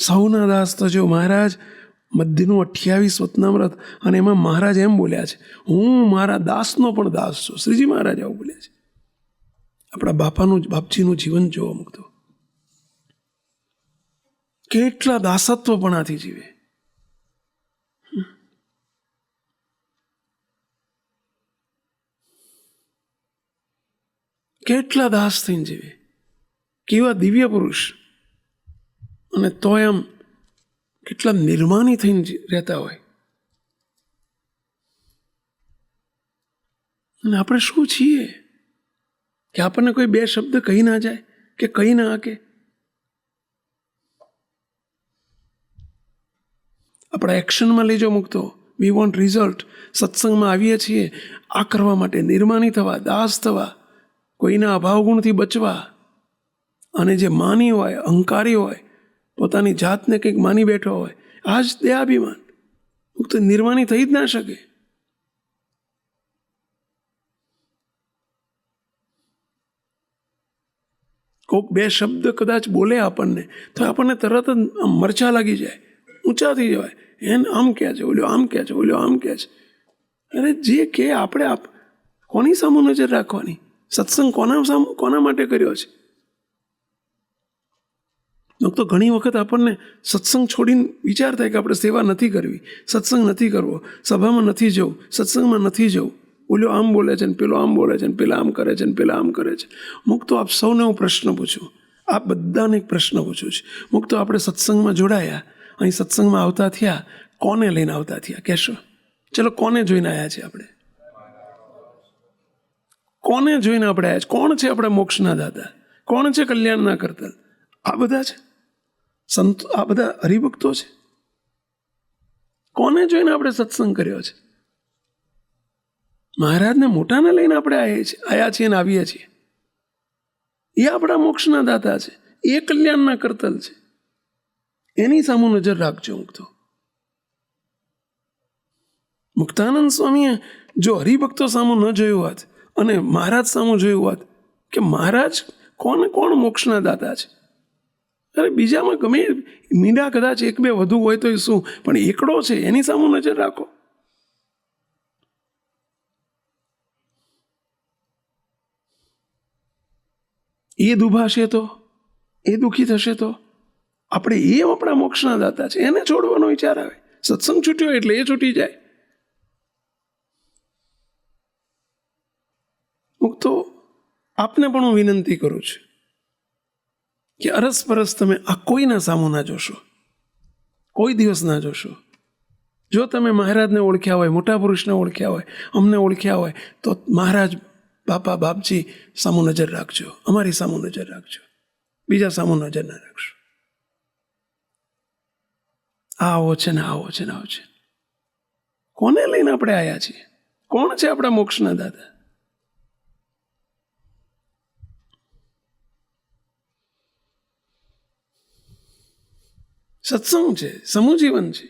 સૌના દાસ તો જો મહારાજ મધ્યનું 28 વતનામ્રત, અને એમાં મહારાજ એમ બોલ્યા છે, હું મારા દાસનો પણ દાસ છું. શ્રીજી મહારાજ આવું બોલ્યા છે. આપણા બાપજીનું જીવન જોવો મુક્તો, કેટલા દાસત્વપણાથી જીવે. કેટલા દાસ થઈને જીવે, કેવા દિવ્ય પુરુષ. અને તો એમ કેટલા નિર્માની થઈને રહેતા હોય. અને આપણે શું છીએ કે આપણને કોઈ બે શબ્દ કહી ના જાય કે કહી ના શકે. આપણા એક્શનમાં લેજો મુક્તો. We want result. સત્સંગમાં આવીએ છીએ આ કરવા માટે, નિર્માની થવા, દાસ થવા, કોઈના અભાવગુણથી બચવા. અને જે માની હોય, અહંકારી હોય, પોતાની જાતને કંઈક માની બેઠો હોય, આ જ દેહાભિમાન. મુક્ત નિર્માની થઈ જ ના શકે. કોઈક બે શબ્દ કદાચ બોલે આપણને તો આપણને તરત જ મરચા લાગી જાય, ઊંચા થઈ જવાય. એને આમ કહે છે, ઓલ્યો આમ કહે છે, ઓલ્યો આમ કહે છે. અરે જે કે આપણે કોની સામું નજર રાખવાની? સત્સંગ કોના માટે કર્યો છે? તો ઘણી વખત આપણને સત્સંગ છોડીને વિચાર થાય કે આપણે સેવા નથી કરવી, સત્સંગ નથી કરવો, સભામાં નથી જવું, સત્સંગમાં નથી જવું. ઓલ્યો આમ બોલે છે ને પેલો આમ બોલે છે ને પેલા આમ કરે છે ને પેલા આમ કરે છે. મુક્તો આપ સૌને હું પ્રશ્ન પૂછું, આપ બધાને એક પ્રશ્ન પૂછું છું. મુક્તો આપણે સત્સંગમાં જોડાયા, અહીં સત્સંગમાં આવતા થયા, કોને લઈને આવતા થયા કહેશો? ચલો, કોને જોઈને આવ્યા છે આપણે? કોને જોઈને આપણે આવ્યા છે? કોણ છે આપણા મોક્ષના દાતા? કોણ છે કલ્યાણના કરતા? આ બધા છે સંતો, આ બધા હરિભક્તો છે. કોને જોઈને આપણે સત્સંગ કર્યો છે? મહારાજને મોટાને લઈને આપણે આવ્યા છીએ ને આવીએ છીએ. એ આપણા મોક્ષના દાતા છે, એ કલ્યાણના કરતલ છે. એની સામું નજર રાખજો મુક્તો. મુક્તાનંદ સ્વામીએ જો હરિભક્તો સામું ન જોયું હોત અને મહારાજ સામું જોયું હોત કે મહારાજ કોણ મોક્ષના દાતા છે. અરે બીજામાં ગમે મીંડા કદાચ એક બે વધુ હોય તો શું, પણ એકડો છે એની સામું નજર રાખો. એ દુભાશે તો, એ દુઃખી થશે તો આપણે એ આપણા મોક્ષના દાતા છે એને છોડવાનો વિચાર આવે. સત્સંગ છૂટ્યો એટલે એ છૂટી જાય. મુક્તો આપને પણ હું વિનંતી કરું છું કે અરસપરસ તમે આ કોઈના સામું ના જોશો, કોઈ દિવસ ના જોશો. જો તમે મહારાજને ઓળખ્યા હોય, મોટા પુરુષને ઓળખ્યા હોય, અમને ઓળખ્યા હોય, તો મહારાજ બાપા બાપજી સામું નજર રાખજો, અમારી સામું નજર રાખજો, બીજા સામું નજર ના રાખશો. આવો છે ને આવો છે ને આવો છે. કોને લઈને આપણે આવ્યા છીએ? કોણ છે આપણા મોક્ષના દાદા? સત્સંગ છે, સમૂહ જીવન છે.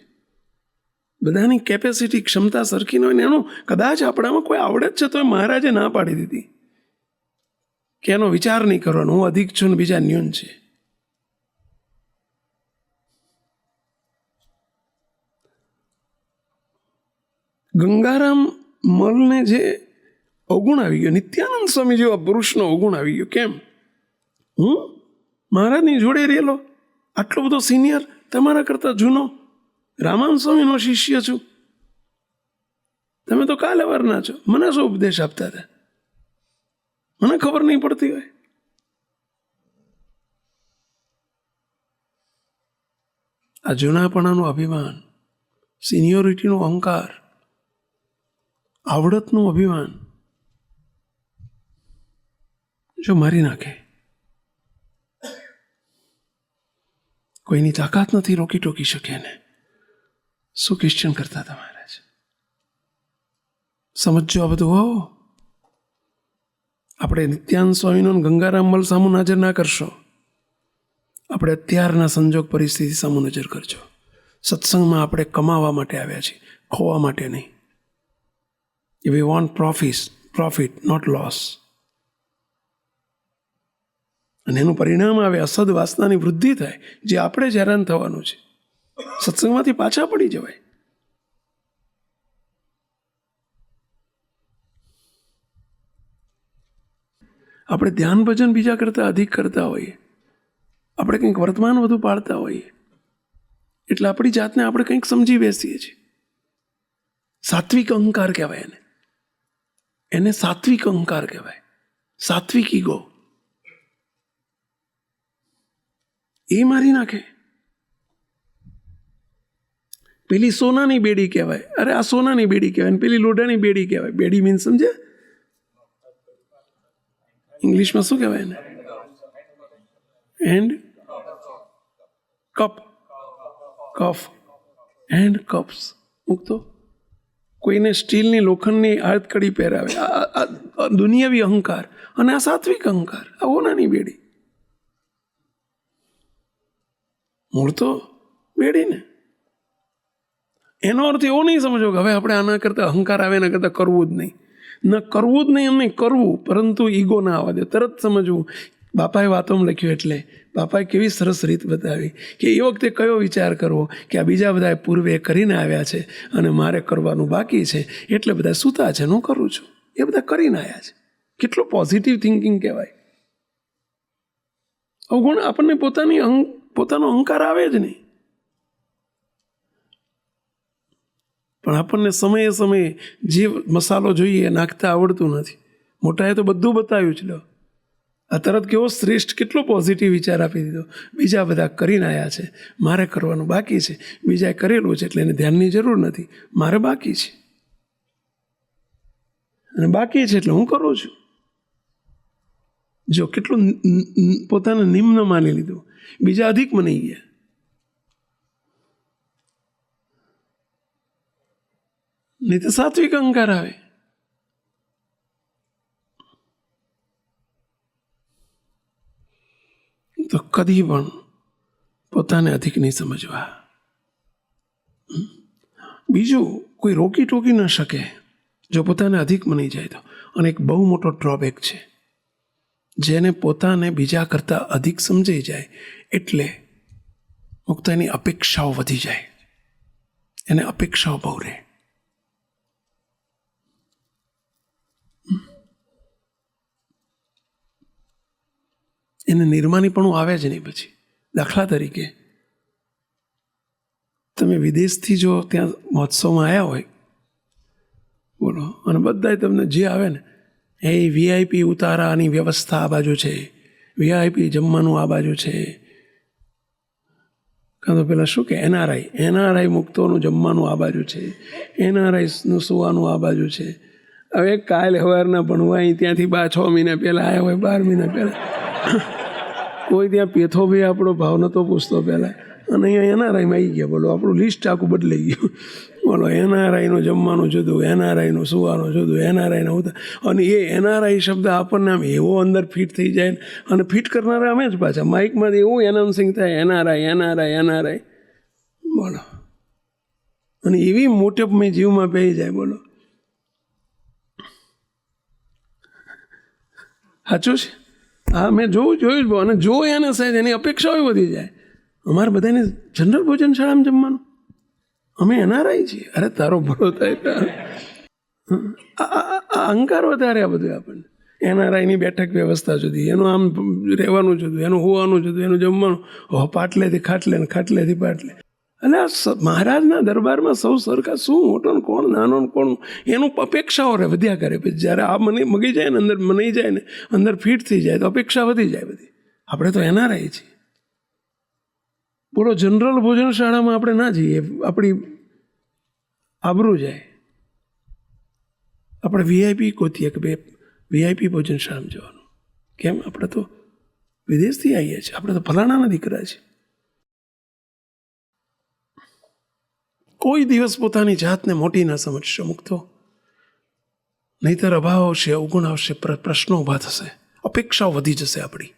બધાની કેપેસિટી, ક્ષમતા સરખી ન હોય ને એનું કદાચ આપણામાં કોઈ આવડત છે તો મહારાજે ના પાડી દીધી કે એનો વિચાર નહીં કરવાનો, હું અધિક છું ને બીજા ન્યૂન છે. ગંગારામ મલને જે અવગુણ આવી ગયો, નિત્યાનંદ સ્વામી જેવા પુરુષનો અવગુણ આવી ગયો. કેમ? હું મહારાજની જોડે રહેલો, આટલો બધો સિનિયર, તમારા કરતા જૂનો, રામાનંદ સ્વામીનો શિષ્ય છું, તમે તો કાલે વારના છો, મને શું ઉપદેશ આપતા હતા? મને ખબર નહીં પડતી હોય. આ જૂનાપણાનું અભિમાન, સિનિયોરિટીનો અહંકાર, આવડતનું અભિમાન જો મારી નાખે. કોઈની તાકાત નથી રોકી ટોકી શકે ને. શું ક્વેશ્ચન કરતા હતા મહારાજ? સમજો આ બધું. હો, આપણે નિત્યાનંદ સ્વામીનો ગંગારામ મલ સામું નજર ના કરશો, આપણે અત્યારના સંજોગ પરિસ્થિતિ સામું નજર કરજો. સત્સંગમાં આપણે કમાવા માટે આવ્યા છીએ, ખોવા માટે નહીં. We want profit, not loss. અને એનું પરિણામ આવે અસદ વાસનાની વૃદ્ધિ થાય, જે આપણે જ હેરાન થવાનું છે. સત્સંગમાંથી પાછા પડી જવાય. આપણે ધ્યાન ભજન બીજા કરતાં અધિક કરતા હોઈએ, આપણે કંઈક વર્તમાન વધુ પાળતા હોઈએ, એટલે આપણી જાતને આપણે કંઈક સમજી બેસીએ છીએ. સાત્વિક અહંકાર કહેવાય એને સાત્વિક અહંકાર કહેવાય, સાત્વિક ઈગો. એ મારી નાખે. પેલી સોનાની બેડી કહેવાય, અરે આ સોનાની બેડી કહેવાય, પેલી લોઢાની બેડી કહેવાય. બેડી મીન્સ સમજે? ઇંગ્લિશમાં શું કહેવાય એને? And cup, cuff and cups. મૂકતો કોઈને સ્ટીલની લોખંડની હાથકડી પહેરાવે, આ દુનિયાવી અહંકાર. અને આ સાત્વિક અહંકાર, આ ઓનાની બેડી. મૂળ તો બેડી ને. એનો અર્થ એવો નહીં સમજો કે હવે આપણે આના કરતાં અહંકાર આવે એના કરતાં કરવું જ નહીં. ન કરવું જ નહીં, એમ નહીં કરવું, પરંતુ ઈગો ના આવવા દે. તરત સમજવું. બાપાએ વાતોમાં લખ્યું, એટલે બાપાએ કેવી સરસ રીત બતાવી કે એ વખતે કયો વિચાર કરવો કે આ બીજા બધા પૂર્વે કરીને આવ્યા છે અને મારે કરવાનું બાકી છે, એટલે બધા સૂતા છે, હું કરું છું. એ બધા કરીને આવ્યા છે. કેટલું પોઝિટિવ થિંકિંગ કહેવાય. અવગુણ આપણને પોતાનો અહંકાર આવે જ નહીં. પણ આપણને સમયે સમયે જે મસાલો જોઈએ નાખતા આવડતું નથી. મોટાએ તો બધું બતાવ્યું છે. લો આ તરત કેવો શ્રેષ્ઠ, કેટલો પોઝિટિવ વિચાર આપી દીધો. બીજા બધા કરીને આવ્યા છે, મારે કરવાનું બાકી છે. બીજાએ કરેલું છે એટલે એને ધ્યાનની જરૂર નથી, મારે બાકી છે. અને બાકી છે એટલે હું કરું છું. જો કેટલું પોતાને નિમ્ન માની લીધું, બીજા અધિક મનાઈ ગયા. નહીં તો સાત્વિક અહંકાર આવે. તો કદી પણ પોતાને અધિક નહીં સમજવા. બીજું કોઈ રોકી ટોકી ન શકે જો પોતાને અધિક મનાઈ જાય તો. અને એક બહુ મોટો ડ્રોબેક છે, જેને પોતાને બીજા કરતાં અધિક સમજાઈ જાય એટલે મુક્ત એની અપેક્ષાઓ વધી જાય. એને અપેક્ષાઓ બહુ રહે. એને નિર્માનીપણું આવે જ નહીં પછી. દાખલા તરીકે તમે વિદેશથી જો ત્યાં મહોત્સવમાં આવ્યા હોય, બોલો, અને બધાય તમને જે આવે ને એ વીઆઈપી ઉતારાની વ્યવસ્થા આ બાજુ છે, વીઆઈપી જમવાનું આ બાજુ છે, કાં તો પેલા શું કે એનઆરઆઈ મુક્તોનું જમવાનું આ બાજુ છે, એનઆરઆઈનું સુવાનું આ બાજુ છે. હવે કાલે સવારના ભણવા અહીં ત્યાંથી 6 મહિના પહેલાં આવ્યા હોય, 12 મહિના પહેલાં, કોઈ ત્યાં પેથો ભાઈ આપણો ભાવ નહોતો પૂછતો પહેલાં, અને અહીંયા એનઆરઆઈમાં આવી ગયા. બોલો, આપણું લિસ્ટ આખું બદલાઈ ગયું. બોલો, એનઆરઆઈનું જમવાનું જુદું, એનઆરઆઈનું સુવાનું જુદું, એનઆરઆઈના ઉતા. અને એ એનઆરઆઈ શબ્દ આપણને આમ એવો અંદર ફિટ થઈ જાય, અને ફિટ કરનારા અમે જ પાછા. માઇકમાંથી એવું એનાઉન્સિંગ થાય, એનઆરઆઈ એનઆરઆઈ એનઆરઆઈ. બોલો, અને એવી મોટપ મેં જીવમાં પહેરી જાય. બોલો, સાચું છે? હા, મેં જોયું જ. અને જો એને સાહેબ એની અપેક્ષાઓ વધી જાય. અમારે બધાને જનરલ ભોજન શાળામાં જમવાનું, અમે એનઆરઆઈ છીએ. અરે તારો ભલો થાય. અહંકાર વધારે આ બધું આપણને. એનઆરઆઈની બેઠક વ્યવસ્થા જુદી, એનું આમ રહેવાનું જુદું, એનું હોવાનું જુદું, એનું જમવાનું પાટલેથી ખાટલે ને ખાટલેથી પાટલે. અને આ મહારાજના દરબારમાં સૌ સરખા, શું મોટો ને કોણ નાનો ને કોણ, એનું અપેક્ષાઓ વધ્યા કરે. પછી જ્યારે આ મને મગી જાય ને, અંદર મનાઈ જાય ને, અંદર ફિટ થઈ જાય તો અપેક્ષા વધી જાય બધી. આપણે તો એનઆરઆઈ છીએ. બોલો, જનરલ ભોજન શાળામાં આપણે ના જઈએ, આપણી આબરૂ જાય. આપણે વીઆઈપી ગોતીએ કે ભાઈ વીઆઈપી ભોજન શાળામાં જવાનું. કેમ? આપણે તો વિદેશથી આવીએ છીએ, આપણે તો ફલાણાના દીકરા છે. કોઈ દિવસ પોતાની જાતને મોટી ના સમજશો મુક્તો, નહીંતર અભાવ આવશે, અવગુણ આવશે, પ્રશ્નો ઊભા થશે, અપેક્ષાઓ વધી જશે આપણી.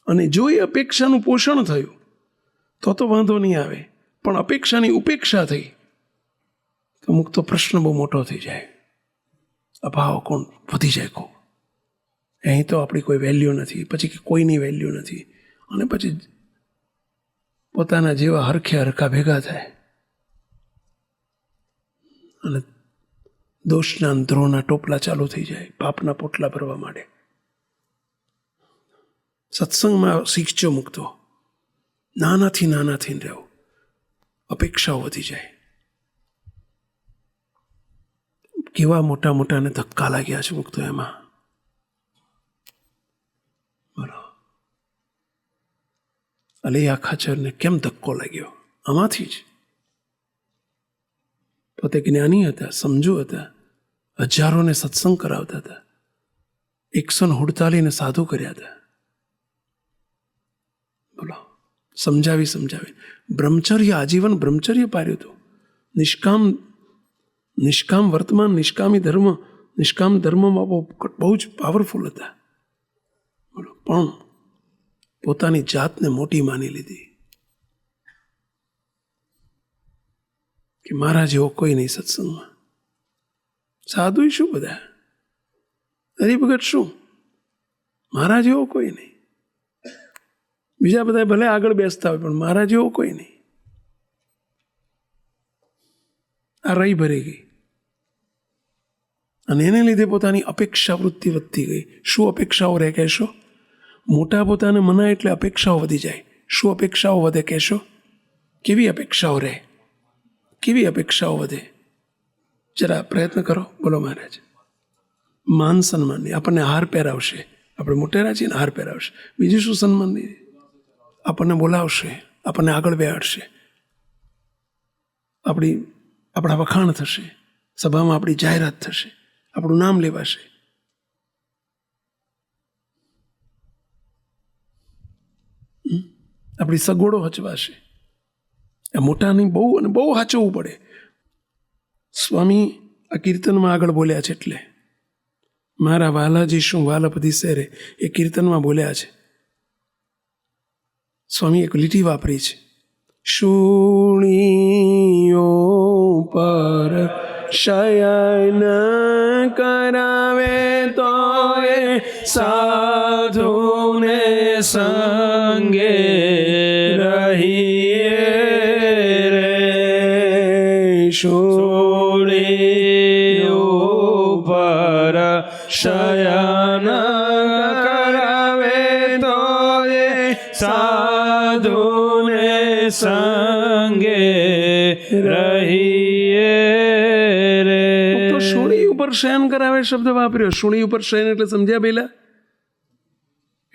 અને જો એ અપેક્ષાનું પોષણ થયું તો વાંધો નહીં આવે, પણ અપેક્ષાની ઉપેક્ષા થઈ તો મુક્તો પ્રશ્ન બહુ મોટો થઈ જાય, અભાવ કોણ વધી જાય ખૂબ. અહીં તો આપણી કોઈ વેલ્યુ નથી, પછી કોઈની વેલ્યુ નથી, અને પછી પોતાના જેવા હરખે હરખા ભેગા થાય અને દોષના અંધરોના ટોપલા ચાલુ થઈ જાય, પાપના પોટલા ભરવા માંડે. સત્સંગમાં શીખજો મુક્તો, નાનાથી રહેવું, અપેક્ષાઓ વધી જાય. કેવા મોટા મોટાને ધક્કા લાગ્યા છે મુક્તો એમાં. બોલો, અલૈયા ખાચરને કેમ ધક્કો લાગ્યો? આમાંથી જ. પોતે જ્ઞાની હતા, સમજુ હતા, હજારોને સત્સંગ કરાવતા હતા, 148 સાધુ કર્યા હતા. બોલો, સમજાવી બ્રહ્મચર્ય, આજીવન બ્રહ્મચર્ય પાર્યું હતું. નિષ્કામ વર્તમાન, નિષ્કામ ધર્મમાં બહુ જ પાવરફુલ હતા. બોલો, પણ પોતાની જાતને મોટી માની લીધી કે મારા જેવો કોઈ નહીં સત્સંગમાં. સાધુ શું બધા, હરિભગત શું, મારા જેવો કોઈ નહીં. બીજા બધા ભલે આગળ બેસતા હોય, પણ મારા જેવો કોઈ નહીં. આ રહી ભરી ગઈ, અને એને લીધે પોતાની અપેક્ષા વૃત્તિ વધતી ગઈ. શું અપેક્ષાઓ રહે કહેશો? મોટા પોતાને મનાય એટલે અપેક્ષાઓ વધી જાય. શું અપેક્ષાઓ વધે કહેશો? કેવી અપેક્ષાઓ રહે? કેવી અપેક્ષાઓ વધે? જરા પ્રયત્ન કરો. બોલો મહારાજ. માન સન્માનની, આપણને હાર પહેરાવશે, આપણે મોટેરા છીએ ને, હાર પહેરાવશે. બીજું શું સન્માનની? આપણને બોલાવશે, આપણને આગળ બેહાડશે, આપણા વખાણ થશે, સભામાં આપણી જાહેરાત થશે, આપણું નામ લેવાશે. આપણી સગવડો હચવાશે. આ મોટાની બહુ અને બહુ હાચવવું પડે. સ્વામી આ કીર્તનમાં આગળ બોલ્યા છે, એટલે મારા વાલાજી શું વાલપતિ શેરે એ કીર્તનમાં બોલ્યા છે. સ્વામી એક લીટી વાપરી છે, શુણીઓ પર શયન કરાવે તો એ સાધુને સંગે રહીએ રે. શુણીઓ પર શયન કરાવે તો એ સાધુને સંગે રહીએ રે. તો શુણી ઉપર શયન કરાવે શબ્દ વાપર્યો. શુણી ઉપર શયન એટલે સમજ્યા પહેલા?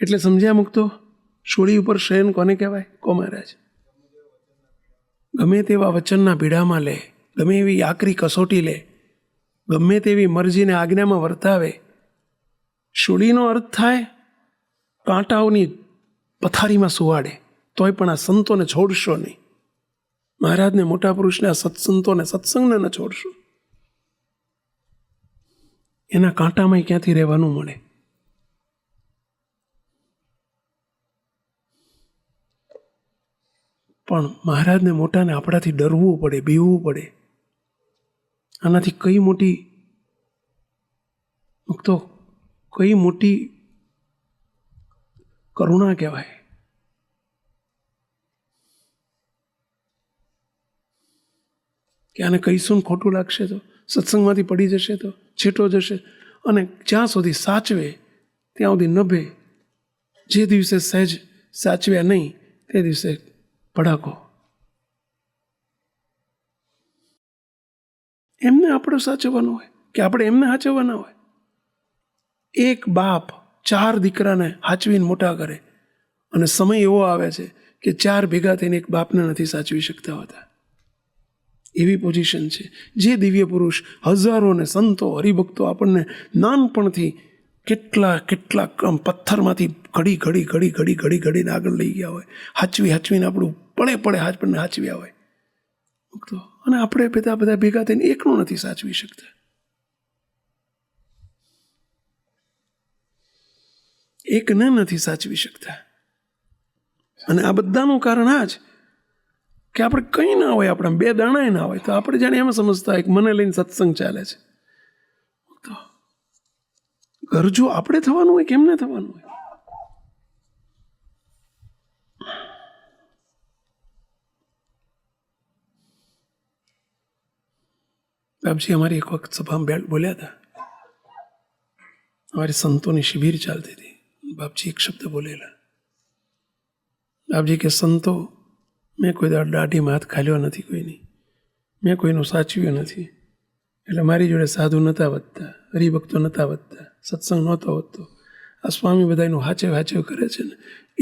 એટલે સમજ્યા મુક્તો? શુણી ઉપર શયન કોને કહેવાય? કો મહારાજ. ગમે તેવા વચનના ભીડામાં લે, ગમે એવી આકરી કસોટી લે, ગમે તેવી મરજીને આજ્ઞામાં વર્તાવે. શુળીનો અર્થ થાય કાંટાઓની પથારીમાં સુવાડે, તોય પણ આ સંતોને છોડશો નહીં. મહારાજને, મોટા પુરુષને, આ સત્સંતોને, સત્સંગને ન છોડશો. એના કાંટામાં ક્યાંથી રહેવાનું મળે? પણ મહારાજને મોટાને આપણાથી ડરવું પડે, બીવવું પડે. આનાથી કઈ મોટી મુક્તો, કઈ મોટી કરુણા કહેવાય. કે આને કહીશું ને ખોટું લાગશે તો, સત્સંગમાંથી પડી જશે તો, છેટો જશે. અને જ્યાં સુધી સાચવે ત્યાં સુધી નભે. જે દિવસે સહેજ સાચવ્યા નહીં તે દિવસે પડાકો. એમને આપણે સાચવવાનું હોય કે આપણે એમને સાચવવાના હોય? એક બાપ 4 દીકરાને સાચવીને મોટા કરે, અને સમય એવો આવે છે કે 4 ભેગા થઈને એક બાપને નથી સાચવી શકતા હોતા. એવી પોઝિશન છે. જે દિવ્ય પુરુષ, હજારોને સંતો, હરિભક્તો આપણને નાનપણથી કેટલા પથ્થરમાંથી ઘડીને આગળ લઈ ગયા હોય, હાચવીને આપણું પડે આપણને હાચવ્યા હોય. અને આપણે બધા ભેગા થઈને એકનું નથી સાચવી શકતા. એકને નથી સાચવી શકતા. અને આ બધાનું કારણ આ જ કે આપણે કંઈ ના હોય, આપણા 2 દાણા ના હોય, તો આપણે જાણે એમ સમજતા હોય કે મને લઈને સત્સંગ ચાલે છે. ઘર જો આપણે થવાનું હોય કેમ ના થવાનું હોય? બાપજી અમારી એક વખત સભામાં બોલ્યા હતા, અમારી સંતોની શિબિર ચાલતી હતી. બાપજી એક શબ્દ બોલેલા, બાપજી કે સંતો મેં કોઈ દાઢીમાં હાથ ખાલ્યો નથી કોઈની, મેં કોઈનું સાચવ્યું નથી, એટલે મારી જોડે સાધુ નહોતા વધતા, હરિભક્તો નહોતા વધતા, સત્સંગ નહોતો વધતો. આ સ્વામી બધાનું હાચે કરે છે ને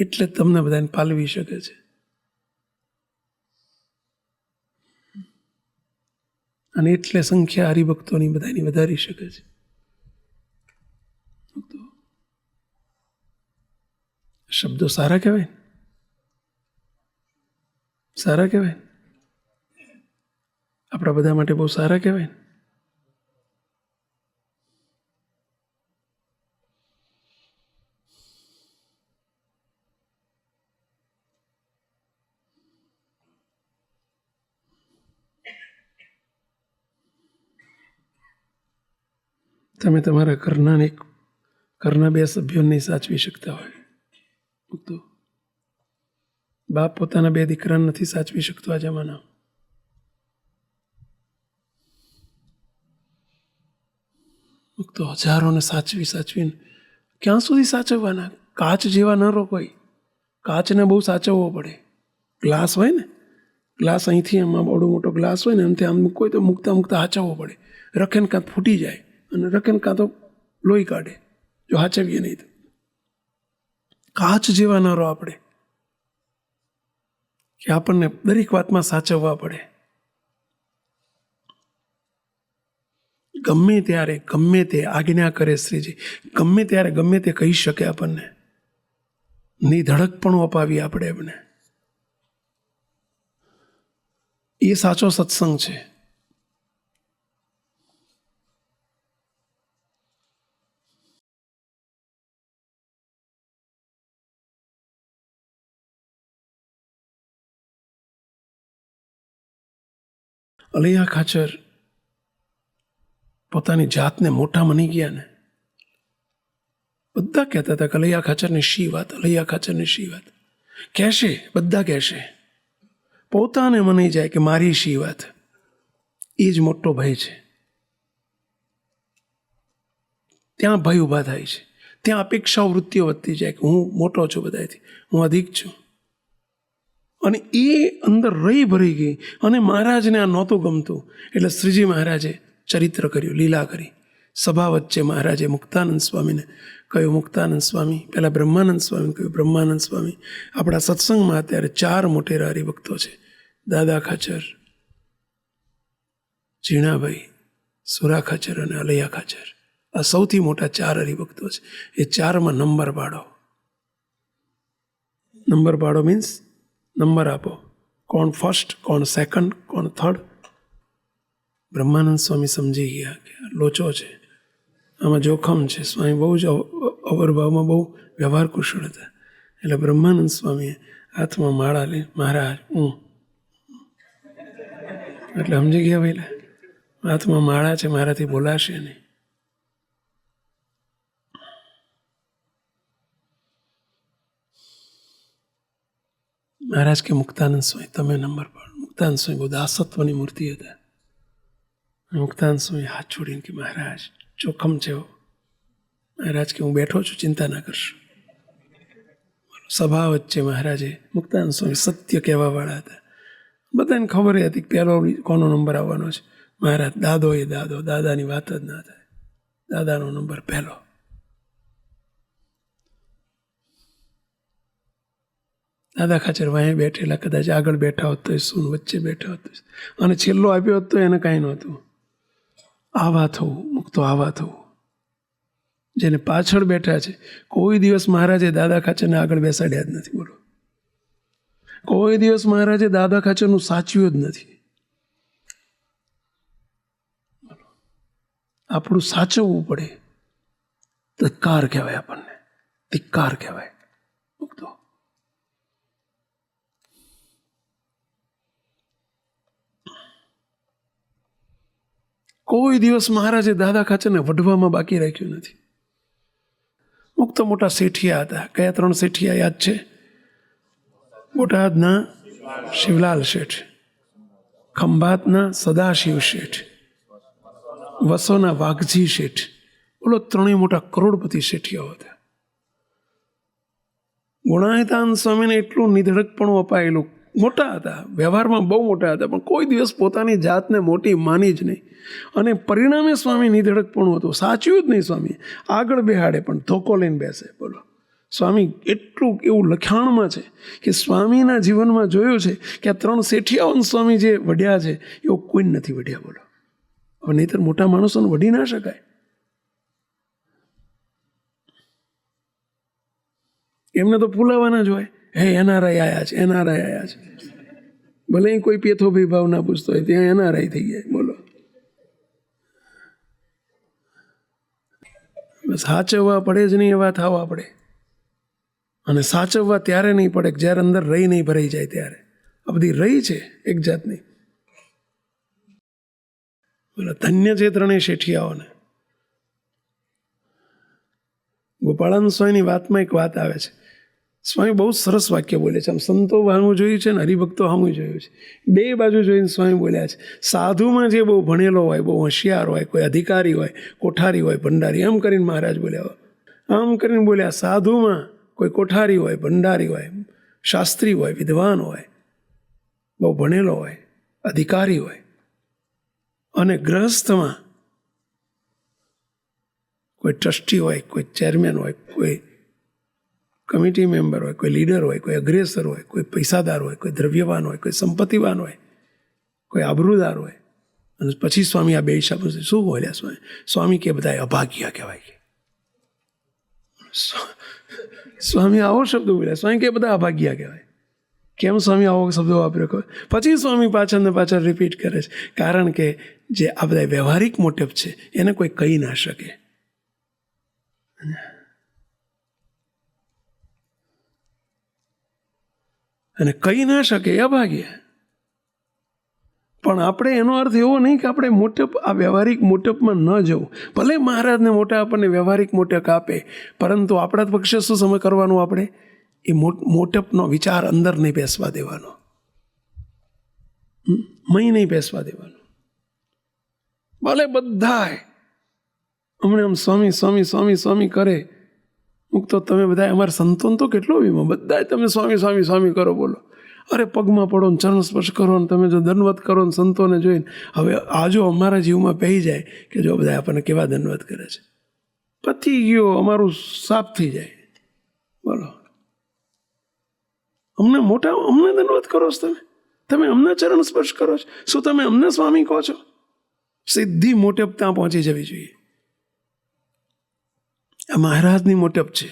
એટલે તમને બધાને પાલવી શકે છે. અને એટલે સંખ્યા હરિભક્તોની બધાની વધારી શકે છે. શબ્દો સારા કહેવાય, સારા કહેવાય, આપણા બધા માટે બહુ સારા કહેવાય. તમે તમારા ઘરના 2 સભ્યોને નહીં સાચવી શકતા હોય તો બાપ પોતાના 2 દીકરાને નથી સાચવી શકતો આ જમાના. તો હજારોને સાચવીને ક્યાં સુધી સાચવવાના? કાચ જેવા ન રહો કોઈ. કાચને બહુ સાચવવો પડે. ગ્લાસ હોય ને, ગ્લાસ અહીંથી એમાં બહુ મોટો ગ્લાસ હોય ને એમથી આમ મૂકો તો મૂકતા સાચવવો પડે. રખેન કાં ફૂટી જાય અને રખેન કાં તો લોહી કાઢે જો સાચવીએ નહીં તો. કાચ જેવા ન રહો આપણે કે આપણને દરેક વાતમાં સાચવવા પડે. ગમે ત્યારે ગમે તે આજ્ઞા કરે શ્રીજી, ગમે ત્યારે ગમે તે કહી શકે આપણને, નિધડકપણું અપાવી આપણે એમને. એ સાચો સત્સંગ છે. અલૈયા ખાચર પોતાની જાતને મોટા માની ગયા ને બધા કહેતા હતા કે અલૈયા ખાચરની શી વાત, અલૈયા ખાચરની શી વાત. કહેશે, બધા કહેશે, પોતાને મનાઈ જાય કે મારી શી વાત. એ જ મોટો ભય છે. ત્યાં ભય ઊભા થાય છે, ત્યાં અપેક્ષાઓ વૃત્તિઓ વધતી જાય કે હું મોટો છું બધાથી, હું અધિક છું. અને એ અંદર રહી ભરી ગઈ અને મહારાજને આ નહોતું ગમતું એટલે શ્રીજી મહારાજે ચરિત્ર કર્યું, લીલા કરી. સભા વચ્ચે મહારાજે મુક્તાનંદ સ્વામીને કહ્યું, મુક્તાનંદ સ્વામી, પહેલાં બ્રહ્માનંદ સ્વામીને કહ્યું, બ્રહ્માનંદ સ્વામી, આપણા સત્સંગમાં અત્યારે 4 મોટેરા હરિભક્તો છે, દાદા ખાચર, ઝીણાભાઈ, સુરા ખાચર અને અલૈયા ખાચર. આ સૌથી મોટા 4 હરિભક્તો છે. એ 4માં નંબર પાડો. નંબર પાડો મીન્સ નંબર આપો, કોણ ફર્સ્ટ, કોણ સેકન્ડ, કોણ થર્ડ. બ્રહ્માનંદ સ્વામી સમજી ગયા કે લોચો છે, આમાં જોખમ છે. સ્વામી બહુ જ અવરભાવમાં બહુ વ્યવહાર કુશળ હતા. એટલે બ્રહ્માનંદ સ્વામીએ હાથમાં માળા લે, મહારાજ એટલે સમજી ગયા ભાઈ, હાથમાં માળા છે, મારાથી બોલાશે નહીં. મહારાજ કે મુક્તાનંદ સ્વામી તમે નંબર પાડો. મુક્તાનંદ સ્વામી બહુ દાસત્વની મૂર્તિ હતા. મુક્તાનંદ સ્વામી હાથ છોડીને કે મહારાજ જોખમ છે. મહારાજ કે હું બેઠો છું, ચિંતા ના કરશો. સભા વચ્ચે મહારાજે, મુક્તાનંદ સ્વામી સત્ય કહેવાવાળા હતા. બધાને ખબર હતી કે પહેલો કોનો નંબર આવવાનો છે. મહારાજ દાદો એ દાદો, દાદાની વાત જ ના થાય. દાદાનો નંબર પહેલો. દાદા ખાચર વાંહે બેઠેલા, કદાચ આગળ બેઠા હોત તો શું, વચ્ચે બેઠા હોત અને છેલ્લો આપ્યો હોત તો એને કાંઈ નહોતું. આવા થવું, મુક્તો આવા થવું. જેને પાછળ બેઠા છે, કોઈ દિવસ મહારાજે દાદા ખાચરને આગળ બેસાડ્યા જ નથી. બોલો, કોઈ દિવસ મહારાજે દાદા ખાચરનું સાચવ્યું જ નથી. આપણું સાચવવું પડે. ધિક્કાર કહેવાય, આપણને ધિક્કાર કહેવાય. મુક્તો કોઈ દિવસ મહારાજે દાદા ખાચરને વઢવામાં બાકી રાખ્યું નથી. મુક્ત મોટા શેઠિયા હતા. કયા 3 શેઠિયા યાદ છે? બોટાદના શિવલાલ શેઠ, ખંભાતના સદાશિવ શેઠ, વસોના વાઘજી શેઠ. બોલો, 3 મોટા કરોડપતિ શેઠિયાઓ હતા. ગુણાયતાન સ્વામીને એટલું નિધડકપણું અપાયેલું. મોટા હતા, વ્યવહારમાં બહુ મોટા હતા, પણ કોઈ દિવસ પોતાની જાતને મોટી માની જ નહીં. અને પરિણામે સ્વામી નિધડકપણું હતું. સાચ્યું જ નહીં સ્વામી. આગળ બેહાડે પણ ધોકો લઈને બેસે. બોલો, સ્વામી એટલું એવું લખાણમાં છે કે સ્વામીના જીવનમાં જોયું છે કે આ 3 શેઠિયાઓને સ્વામી જે વઢ્યા છે એવું કોઈ નથી વઢ્યા. બોલો, હવે નહીંતર મોટા માણસોને વઢી ના શકાય. એમને તો ફૂલાવાના જ હોય. હે એનઆરઆઈ આવ્યા છે, એનઆરઆઈ આવ્યા છે. ભલે કોઈ પેથો ભાવ ના પૂછતો હોય, ત્યાં એનઆરઆઈ થઈ જાય. બોલો, સાચવવા પડે જ નહીં એવા થવા પડે. અને સાચવવા ત્યારે નહીં પડે જ્યારે અંદર રહી નહીં ભરાઈ જાય ત્યારે. આ બધી રહી છે એક જાતની. બોલો, ધન્ય છે 3 શેઠિયાઓને. ગોપાળાનંદ સ્વામીની વાતમાં એક વાત આવે છે. સ્વામી બહુ સરસ વાક્ય બોલે છે. આમ સંતો વાળું જોયું છે ને હરિભક્તો સામું જોયું છે. 2 બાજુ જોઈને સ્વામી બોલ્યા છે. સાધુમાં જે બહુ ભણેલો હોય, બહુ હોશિયાર હોય, કોઈ અધિકારી હોય, કોઠારી હોય, ભંડારી, એમ કરીને મહારાજ બોલ્યા. આમ કરીને બોલ્યા, સાધુમાં કોઈ કોઠારી હોય, ભંડારી હોય, શાસ્ત્રી હોય, વિદ્વાન હોય, બહુ ભણેલો હોય, અધિકારી હોય, અને ગ્રહસ્થમાં કોઈ ટ્રસ્ટી હોય, કોઈ ચેરમેન હોય, કોઈ કમિટી મેમ્બર હોય, કોઈ લીડર હોય, કોઈ અગ્રેસર હોય, કોઈ પૈસાદાર હોય, કોઈ દ્રવ્યવાન હોય, કોઈ સંપત્તિવાન હોય, કોઈ આબરૂદાર હોય. અને પછી સ્વામી આ 2 શબ્દો શું બોલ્યા સ્વામી? સ્વામી કે બધા અભાગ્યા કહેવાય. સ્વામી આવો શબ્દ બોલ્યા. સ્વામી કે બધા અભાગ્યા કહેવાય. કેમ સ્વામી આવો શબ્દો વાપર્યો ખબર? પછી સ્વામી પાછળ ને પાછળ રિપીટ કરે છે. કારણ કે જે આ બધા વ્યવહારિક મોટિવ છે એને કોઈ કહી ના શકે. અને કહી ના શકે એ અભાગ્ય. પણ આપણે એનો અર્થ એવો નહીં કે આપણે મોટપ આ વ્યવહારિક મોટપમાં ન જવું. ભલે મહારાજને મોટા આપણને વ્યવહારિક મોટપ આપે, પરંતુ આપણા પક્ષે શું સમય કરવાનું? આપણે એ મોટપનો વિચાર અંદર નહીં બેસવા દેવાનો, મય નહીં બેસવા દેવાનો. ભલે બધાય હમણાં આમ સ્વામી સ્વામી સ્વામી સ્વામી કરે. મુક્તો તમે બધા અમારા સંતોન તો કેટલો વીમો, બધા તમે સ્વામી સ્વામી સ્વામી કરો. બોલો, અરે પગમાં પડો ને ચરણ સ્પર્શ કરો ને તમે જો દંડવત કરો ને સંતોને જોઈને. હવે આજો અમારા જીવમાં પહેરી જાય કે જો બધા આપણને કેવા દંડવત કરે છે. પતી ગયો, અમારું સાફ થઈ જાય. બોલો, અમને મોટા, અમને દંડવત કરો છો તમે? તમે અમને ચરણ સ્પર્શ કરો છો? શું તમે અમને સ્વામી કહો છો? સીધી મોટપ ત્યાં પહોંચી જવી જોઈએ. આ મહારાજની મોટપ છે.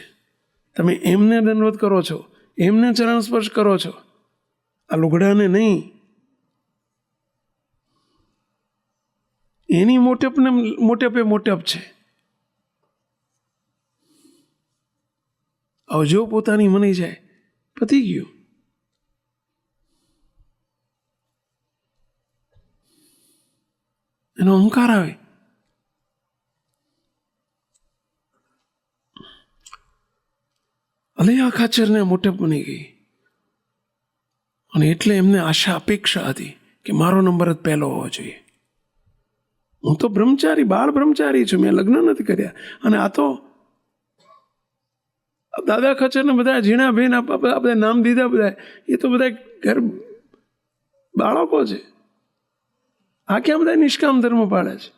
તમે એમને દંડવત કરો છો, એમને ચરણ સ્પર્શ કરો છો, આ લુગડાને નહીં. એની મોટપને મોટપે મોટપ છે. અવજો પોતાની મની જાય, પતી ગયું. એનો અહંકાર આવે. અલૈયા ખાચરને મોટપ બની ગઈ. અને એટલે એમને આશા અપેક્ષા હતી કે મારો નંબર જ પહેલો હોવો જોઈએ. હું તો બ્રહ્મચારી, બાળ બ્રહ્મચારી છું, મેં લગ્ન નથી કર્યા. અને આ તો દાદા ખચરને બધા ઝીણા બેન બધા નામ દીધા, બધા એ તો બધા ઘર બાળકો છે. આ ક્યાં બધા નિષ્કામ ધર્મ પાડે છે?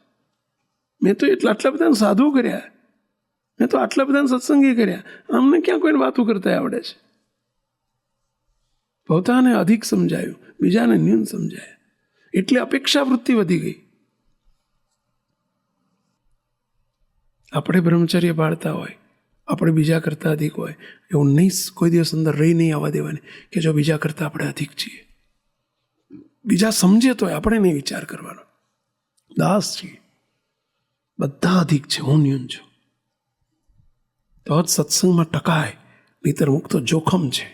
મેં તો આટલા બધાને સાધુ કર્યા, મેં તો આટલા બધાને સત્સંગી કર્યા. અમને ક્યાં કોઈને વાતો કરતા આવડે છે? પોતાને અધિક સમજાયું, બીજાને ન્યૂન સમજાય. એટલે અપેક્ષા વૃત્તિ વધી ગઈ. આપણે બ્રહ્મચર્ય પાળતા હોય, આપણે બીજા કરતાં અધિક હોય, એવું નહીં કોઈ દિવસ અંદર રહી નહીં આવવા દેવાની કે જો બીજા કરતાં આપણે અધિક છીએ. બીજા સમજે તો આપણે નહીં વિચાર કરવાનો. દાસ છીએ, બધા અધિક છે, હું ન્યૂન છું. તો જ સત્સંગમાં ટકાય, નહીતર મુક્ત જોખમ છે.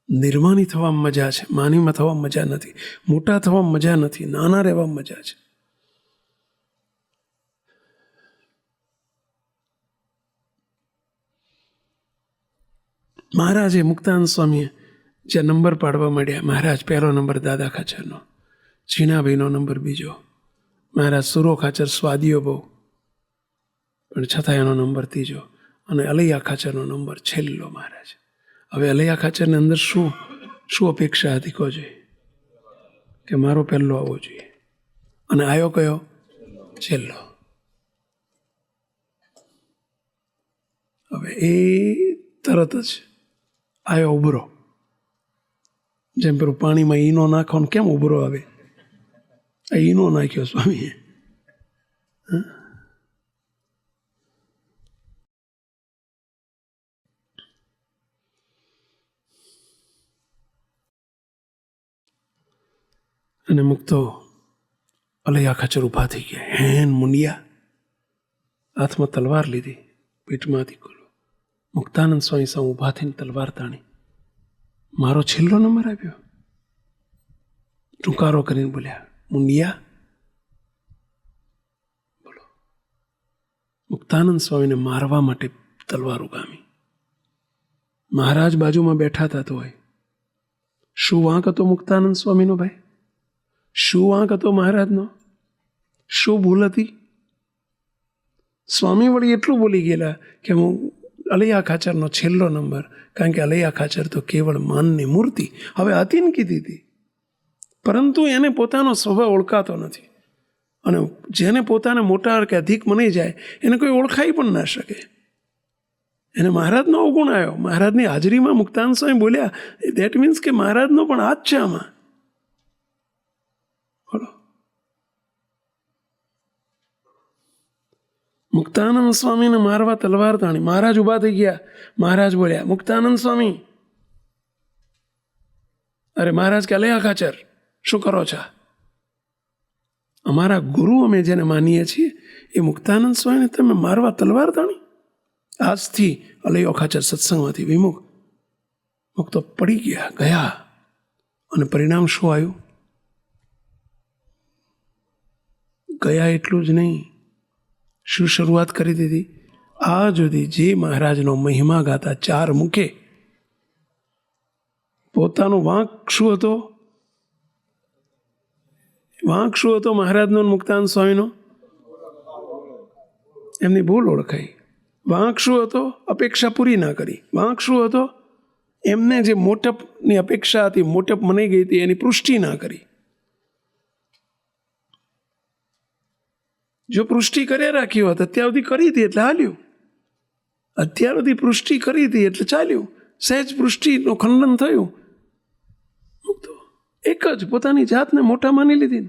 નિર્માની થવામાં મજા છે, માનીમાં થવામાં મજા નથી, મોટા થવામાં મજા નથી, નાના રહેવામાં મજા છે. મહારાજે મુક્તાનંદ સ્વામીએ જે નંબર પાડવા માંડ્યા, મહારાજ પહેલો નંબર દાદા ખાચરનો, ઝીણાભાઈનો નંબર બીજો, મહારાજ સુરો ખાચર સ્વાદીઓ બહુ પણ છતાં એનો નંબર ત્રીજો, અને અલૈયા ખાચરનો નંબર છેલ્લો. મહારાજ હવે અલૈયા ખાચરની અંદર શું અપેક્ષા હતી કહો જોઈએ કે મારો પહેલો આવવો જોઈએ, અને આવ્યો કયો? છેલ્લો. હવે એ તરત જ આવ્યો ઉભરો, જેમ પેલું પાણીમાં ઈનો નાખો ને કેમ ઉભરો આવે, આ ઈનો નાખ્યો સ્વામીએ. અને મુક્તો અલૈયા ખાચર ઊભા થઈ ગયા. હેન મુંડિયા, હાથમાં તલવાર લીધી, પીઠમાંથી ખોલો. મુક્તાનંદ સ્વામી સામે ઊભા થઈને તલવાર તાણી. મારો છેલ્લો નંબર આવ્યો. ટૂંકારો કરીને બોલ્યા, મુંડિયા. બોલો, મુક્તાનંદ સ્વામીને મારવા માટે તલવાર ઉગામી. મહારાજ બાજુમાં બેઠા હતા. તો હોય શું વાંક હતો મુક્તાનંદ સ્વામીનો? ભાઈ, શું વાંક હતો મહારાજનો? શું ભૂલ હતી? સ્વામી વળી એટલું બોલી ગયેલા કે હું અલૈયા ખાચરનો છેલ્લો નંબર, કારણ કે અલૈયા ખાચર તો કેવળ માનની મૂર્તિ હવે હતી ને કીધી હતી, પરંતુ એને પોતાનો સ્વભાવ ઓળખાતો નથી, અને જેને પોતાને મોટા કે અધિક મનાઈ જાય એને કોઈ ઓળખાઈ પણ ના શકે. એને મહારાજનો અવગુણ આવ્યો. મહારાજની હાજરીમાં મુક્તાનંદ સ્વામી બોલ્યા, દેટ મીન્સ કે મહારાજનો પણ હાથ છે આમાં. બોલો, મુક્તાનંદ સ્વામીને મારવા તલવાર તાણી. મહારાજ ઊભા થઈ ગયા. મહારાજ બોલ્યા, મુક્તાનંદ સ્વામી. અરે મહારાજ કે અલૈયા ખાચર શું કરો છો? અમારા ગુરુ અમે જેને માનીએ છીએ એ મુક્તાનંદ સ્વામીને તમે મારવા તલવાર તાણી? આજથી અલૈયો ખાચર સત્સંગમાંથી વિમુખ. મુક્તો પડી ગયા. અને પરિણામ શું આવ્યું? ગયા એટલું જ નહીં, શું શરૂઆત કરી દીધી? આ સુધી જે મહારાજનો મહિમા ગાતા ચાર મુખે, પોતાનો વાંક શું હતો? વાંક શું હતો મહારાજનો મુક્તાનંદ સ્વામીનો? એમની ભૂલ ઓળખાઈ. વાંક શું હતો? અપેક્ષા પૂરી ના કરી. વાંક શું હતો? એમને જે મોટપની અપેક્ષા હતી, મોટપ મનાઈ ગઈ હતી, એની પુષ્ટિ ના કરી. જો પુષ્ટિ કર્યા રાખી હોત, અત્યાર સુધી કરી હતી એટલે હાલ્યું. અત્યાર સુધી પુષ્ટિ કરી હતી એટલે ચાલ્યું. સહેજ પુષ્ટિનું ખંડન થયું, એક જ પોતાની જાતને મોટા માની લીધી.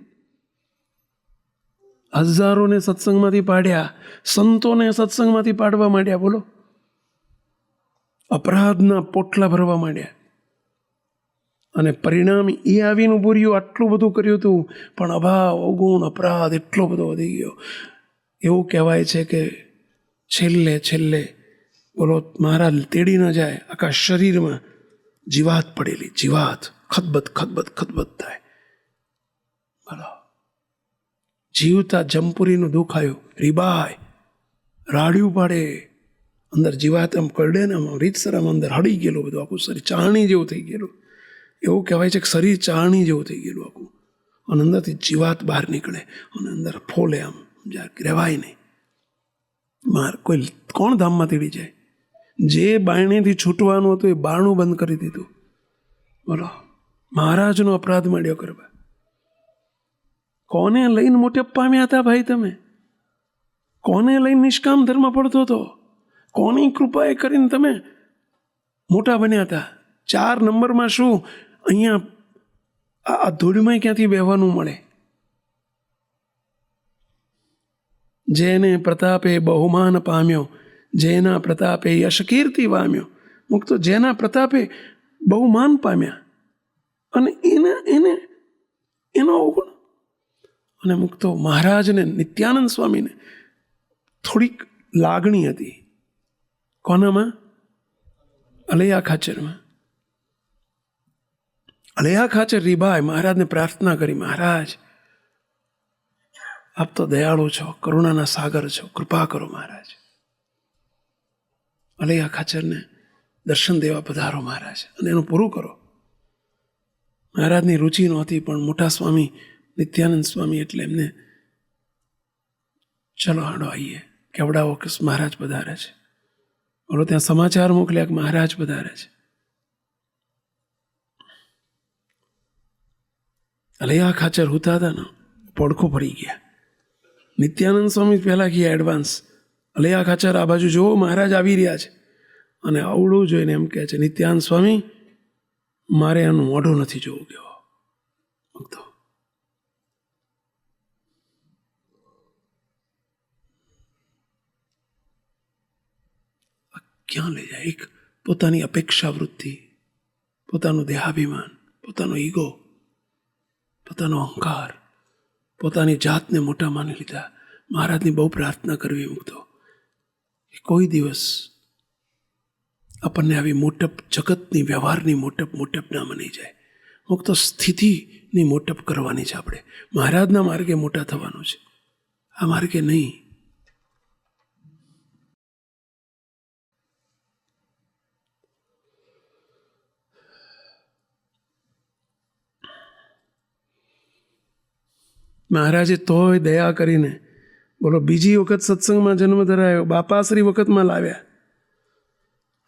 હજારોને સત્સંગમાંથી પાડ્યા, સંતોને સત્સંગમાંથી પાડવા માંડ્યા. બોલો, અપરાધના પોટલા ભરવા માંડ્યા. અને પરિણામ એ આવીને ઉભું રહ્યું. આટલું બધું કર્યું હતું, પણ અભાવ, અવગુણ, અપરાધ એટલો બધો વધી ગયો. એવું કહેવાય છે કે છેલ્લે બોલો, મહારાજ તેડી ન જાય, આખા શરીરમાં જીવાત પડેલી, જીવાત ખતબત થાય. બોલો, જીવતા જમપુરીનું દુઃખ આવ્યું. રીબાય રાડ્યું પાડે, અંદર જીવાત આમ કરડે ને, આમ રીતસર આમ અંદર હળી ગયેલું બધું, આખું શરીર ચારણી જેવું થઈ ગયેલું. એવું કહેવાય છે કે શરીર ચારણી જેવું થઈ ગયેલું આખું, અને અંદરથી જીવાત બહાર નીકળે અને અંદર ફોલે, આમ રહેવાય નહીં. કોઈ કોણ ધામમાં તેડી જાય? જે બારણીથી છૂટવાનું હતું એ બારણું બંધ કરી દીધું. બોલો, મહારાજનો અપરાધ માંડ્યો કરવા. કોને લઈને મોટપ પામ્યા હતા ભાઈ તમે? કોને લઈને નિષ્કામ ધર્મ પડતો હતો? કોની કૃપાએ કરીને તમે મોટા બન્યા હતા? 4 નંબરમાં શું અહીંયા આ ધૂળમાં ક્યાંથી બેહવાનું મળે? જેને પ્રતાપે બહુમાન પામ્યો, જેના પ્રતાપે યશ કીર્તિ પામ્યો. મુક્તો જેના પ્રતાપે બહુમાન પામ્યા, અને એનો અવગુણ. અને મુક્તો મહારાજને, નિત્યાનંદ સ્વામીને થોડીક લાગણી હતી. કોનામાં? અલૈયા ખાચરમાં. અલૈયા ખાચર રીબાય મહારાજને પ્રાર્થના કરી, મહારાજ આપ તો દયાળુ છો, કરુણાના સાગર છો, કૃપા કરો મહારાજ. અલૈયા ખાચરને દર્શન દેવા પધારો મહારાજ અને એનું પૂરું કરો. મહારાજની રુચિ નહોતી, પણ મોટા સ્વામી નિત્યાનંદ સ્વામી એટલે એમને ચલો હાડો આવીએ, કેવડાવો કે મહારાજ પધારે છે. બોલો ત્યાં સમાચાર મોકલ્યા કે મહારાજ પધારે છે. અલૈયા ખાચર હુતા હતા ને, પડખો પડી ગયા. નિત્યાનંદ સ્વામી પહેલાં ગયા એડવાન્સ, અલૈયા ખાચર આ બાજુ જુઓ મહારાજ આવી રહ્યા છે. અને અવળું જોઈને એમ કહે છે, નિત્યાનંદ સ્વામી મારે એનું મોઢું નથી જોવું કેવો. તો ક્યાં લઈ જાય? એક પોતાની અપેક્ષા વૃત્તિ, પોતાનું દેહાભિમાન, પોતાનો ઈગો, પોતાનો અહંકાર, પોતાની જાતને મોટા માની લીધા. મહારાજની બહુ પ્રાર્થના કરવી મૂકતો કે કોઈ દિવસ આપણને આવી મોટપ, જગતની વ્યવહારની મોટપ ના મની જાય. મુક્ત સ્થિતિની મોટપ કરવાની છે આપણે. મહારાજના માર્ગે મોટા થવાનું છે, આ માર્ગે નહીં. મહારાજે તોય દયા કરીને બોલો બીજી વખત સત્સંગમાં જન્મ ધરાયો. બાપાશ્રી વખતમાં લાવ્યા,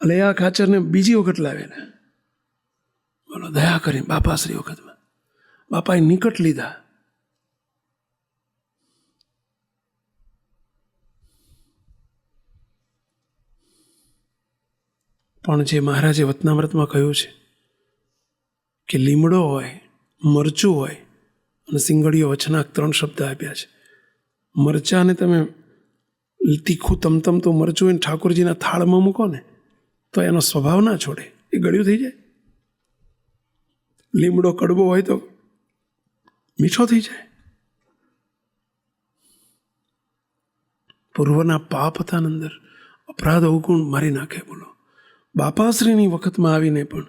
અલૈયા ખાચરને બીજી વખત લાવેલા. બોલો દયા કરી બાપાશ્રી વખતમાં બાપાએ નિકટ લીધા. પણ જે મહારાજે વતનામૃતમાં કહ્યું છે કે લીમડો હોય, મરચું હોય અને સિંગડીઓ વચનાક 3 શબ્દ આપ્યા છે. મરચાને તમે તીખું તમતમતું મરચું એને ઠાકોરજીના થાળમાં મૂકો ને તો એનો સ્વભાવ ના છોડે, એ ગળ્યું થઈ જાય. લીમડો કડવો હોય તો મીઠો થઈ જાય. પૂર્વના પાપ હતા અંદર, અપરાધ અવગુણ મારી નાખે. બોલો બાપાશ્રીની વખતમાં આવીને પણ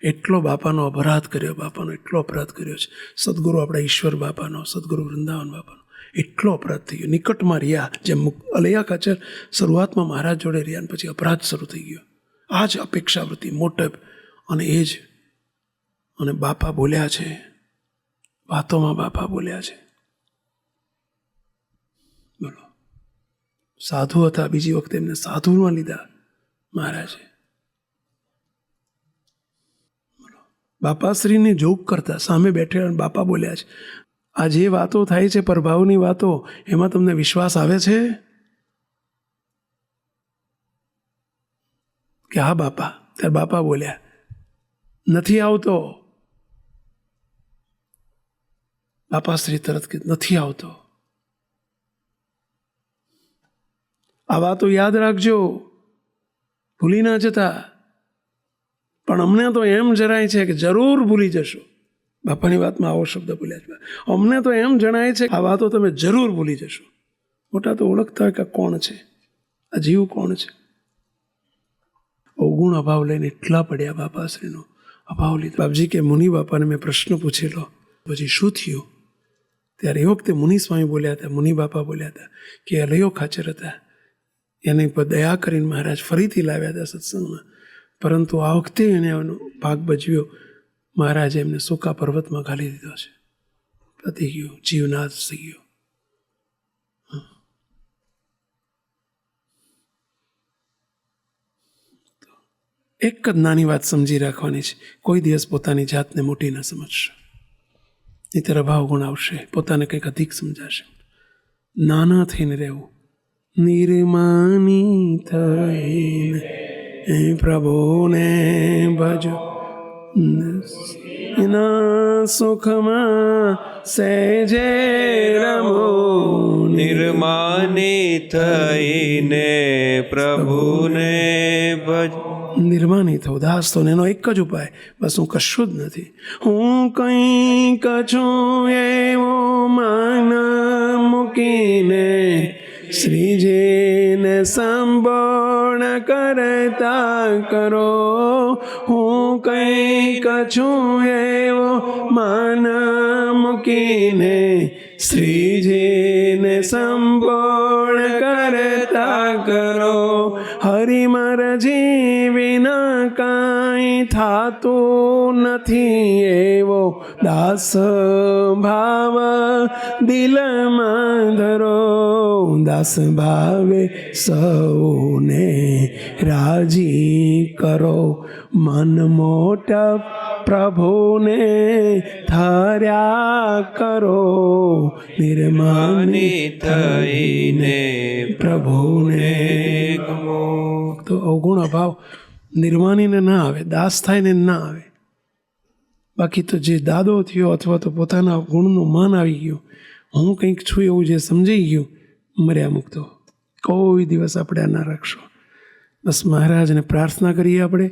એટલો બાપાનો અપરાધ કર્યો, બાપાનો એટલો અપરાધ કર્યો છે. સદગુરુ આપણા ઈશ્વર બાપાનો, સદગુરુ વૃંદાવન બાપાનો એટલો અપરાધ થઈ ગયો. નિકટમાં રહ્યા, જેમ અલૈયા ખાચર શરૂઆતમાં મહારાજ જોડે રહ્યા અને પછી અપરાધ શરૂ થઈ ગયો. આ જ અપેક્ષાવૃત્તિ મોટપ, અને એ જ. અને બાપા બોલ્યા છે, વાતોમાં બાપા બોલ્યા છે. બોલો સાધુ હતા, બીજી વખતે એમને સાધુમાં લીધા મહારાજે. બાપાશ્રીને જોગ કરતા, સામે બેઠેલા બાપા બોલ્યા છે, આ જે વાતો થાય છે પ્રભાવની વાતો, એમાં તમને વિશ્વાસ આવે છે કે હા બાપા? ત્યારે બાપા બોલ્યા નથી આવતો. બાપાશ્રી તરત કે નથી આવતો. આ વાતો યાદ રાખજો, ભૂલી ના જતા. પણ અમને તો એમ જણાય છે કે જરૂર ભૂલી જશો. બાપાની વાતમાં આવો શબ્દ બોલ્યા છે, અમને તો એમ જણાય છે આ વાતો તમે જરૂર ભૂલી જશો. મોટા તો ઓળખતા હોય કે કોણ છે, આ જીવ કોણ છે. અવગુણ અભાવ લઈને એટલા પડ્યા, બાપાશ્રીનો અભાવ લીધો. બાપજી કે મુનિ બાપાને મેં પ્રશ્ન પૂછેલો, પછી શું થયું? ત્યારે એ વખતે મુનિ સ્વામી બોલ્યા હતા, મુનિ બાપા બોલ્યા હતા કે અલૈયો ખાચર હતા, એની પર દયા કરીને મહારાજ ફરીથી લાવ્યા હતા સત્સંગમાં. પરંતુ આ વખતે એને એનો ભાગ ભજવ્યો. મહારાજે એમને સૂકા પર્વતમાં ઘાલી દીધો છે. પતી ગયું, જીવનાથ થઈ ગયો. એક જ નાની વાત સમજી રાખવાની છે, કોઈ દિવસ પોતાની જાતને મોટી ન સમજશો, નહીંતર અભાવ ગુણ આવશે, પોતાને કંઈક અધિક સમજાશે. નાના થઈને રહેવું, નિર્માની થઈને પ્રભુને ભજો, એના સુખમાં સહેજે રમો. નિર્માની થઈને પ્રભુને ભજ. નિર્માની થવું, દાસ તો એનો એક જ ઉપાય, બસ હું કશું જ નથી. હું કંઈક છું એવો માન મૂકીને શ્રીજીને સંબોળ કરતા કરો. હું કંઈક છું એવો માન મૂકીને શ્રીજીને સંબોળ કરતા કરો. હરિ મરજી વિના થાતું નથી એવો દાસ ભાવ દિલમાં ધરો, દાસ ભાવે સૌને રાજી કરો, મન મોટા પ્રભુને ધાર્યા કરો, નિર્માની થઈને પ્રભુને ગમો. તો અવગુણ અભાવ નિર્માનીને ના આવે, દાસ થાય ને ના આવે. બાકી તો જે દાદો થયો અથવા તો પોતાના ગુણનું માન આવી ગયું, હું કંઈક છું એવું જે સમજાઈ ગયું, મર્યા મૂકતો કોઈ દિવસ આપણે આ ના રાખશો. બસ મહારાજને પ્રાર્થના કરીએ આપણે,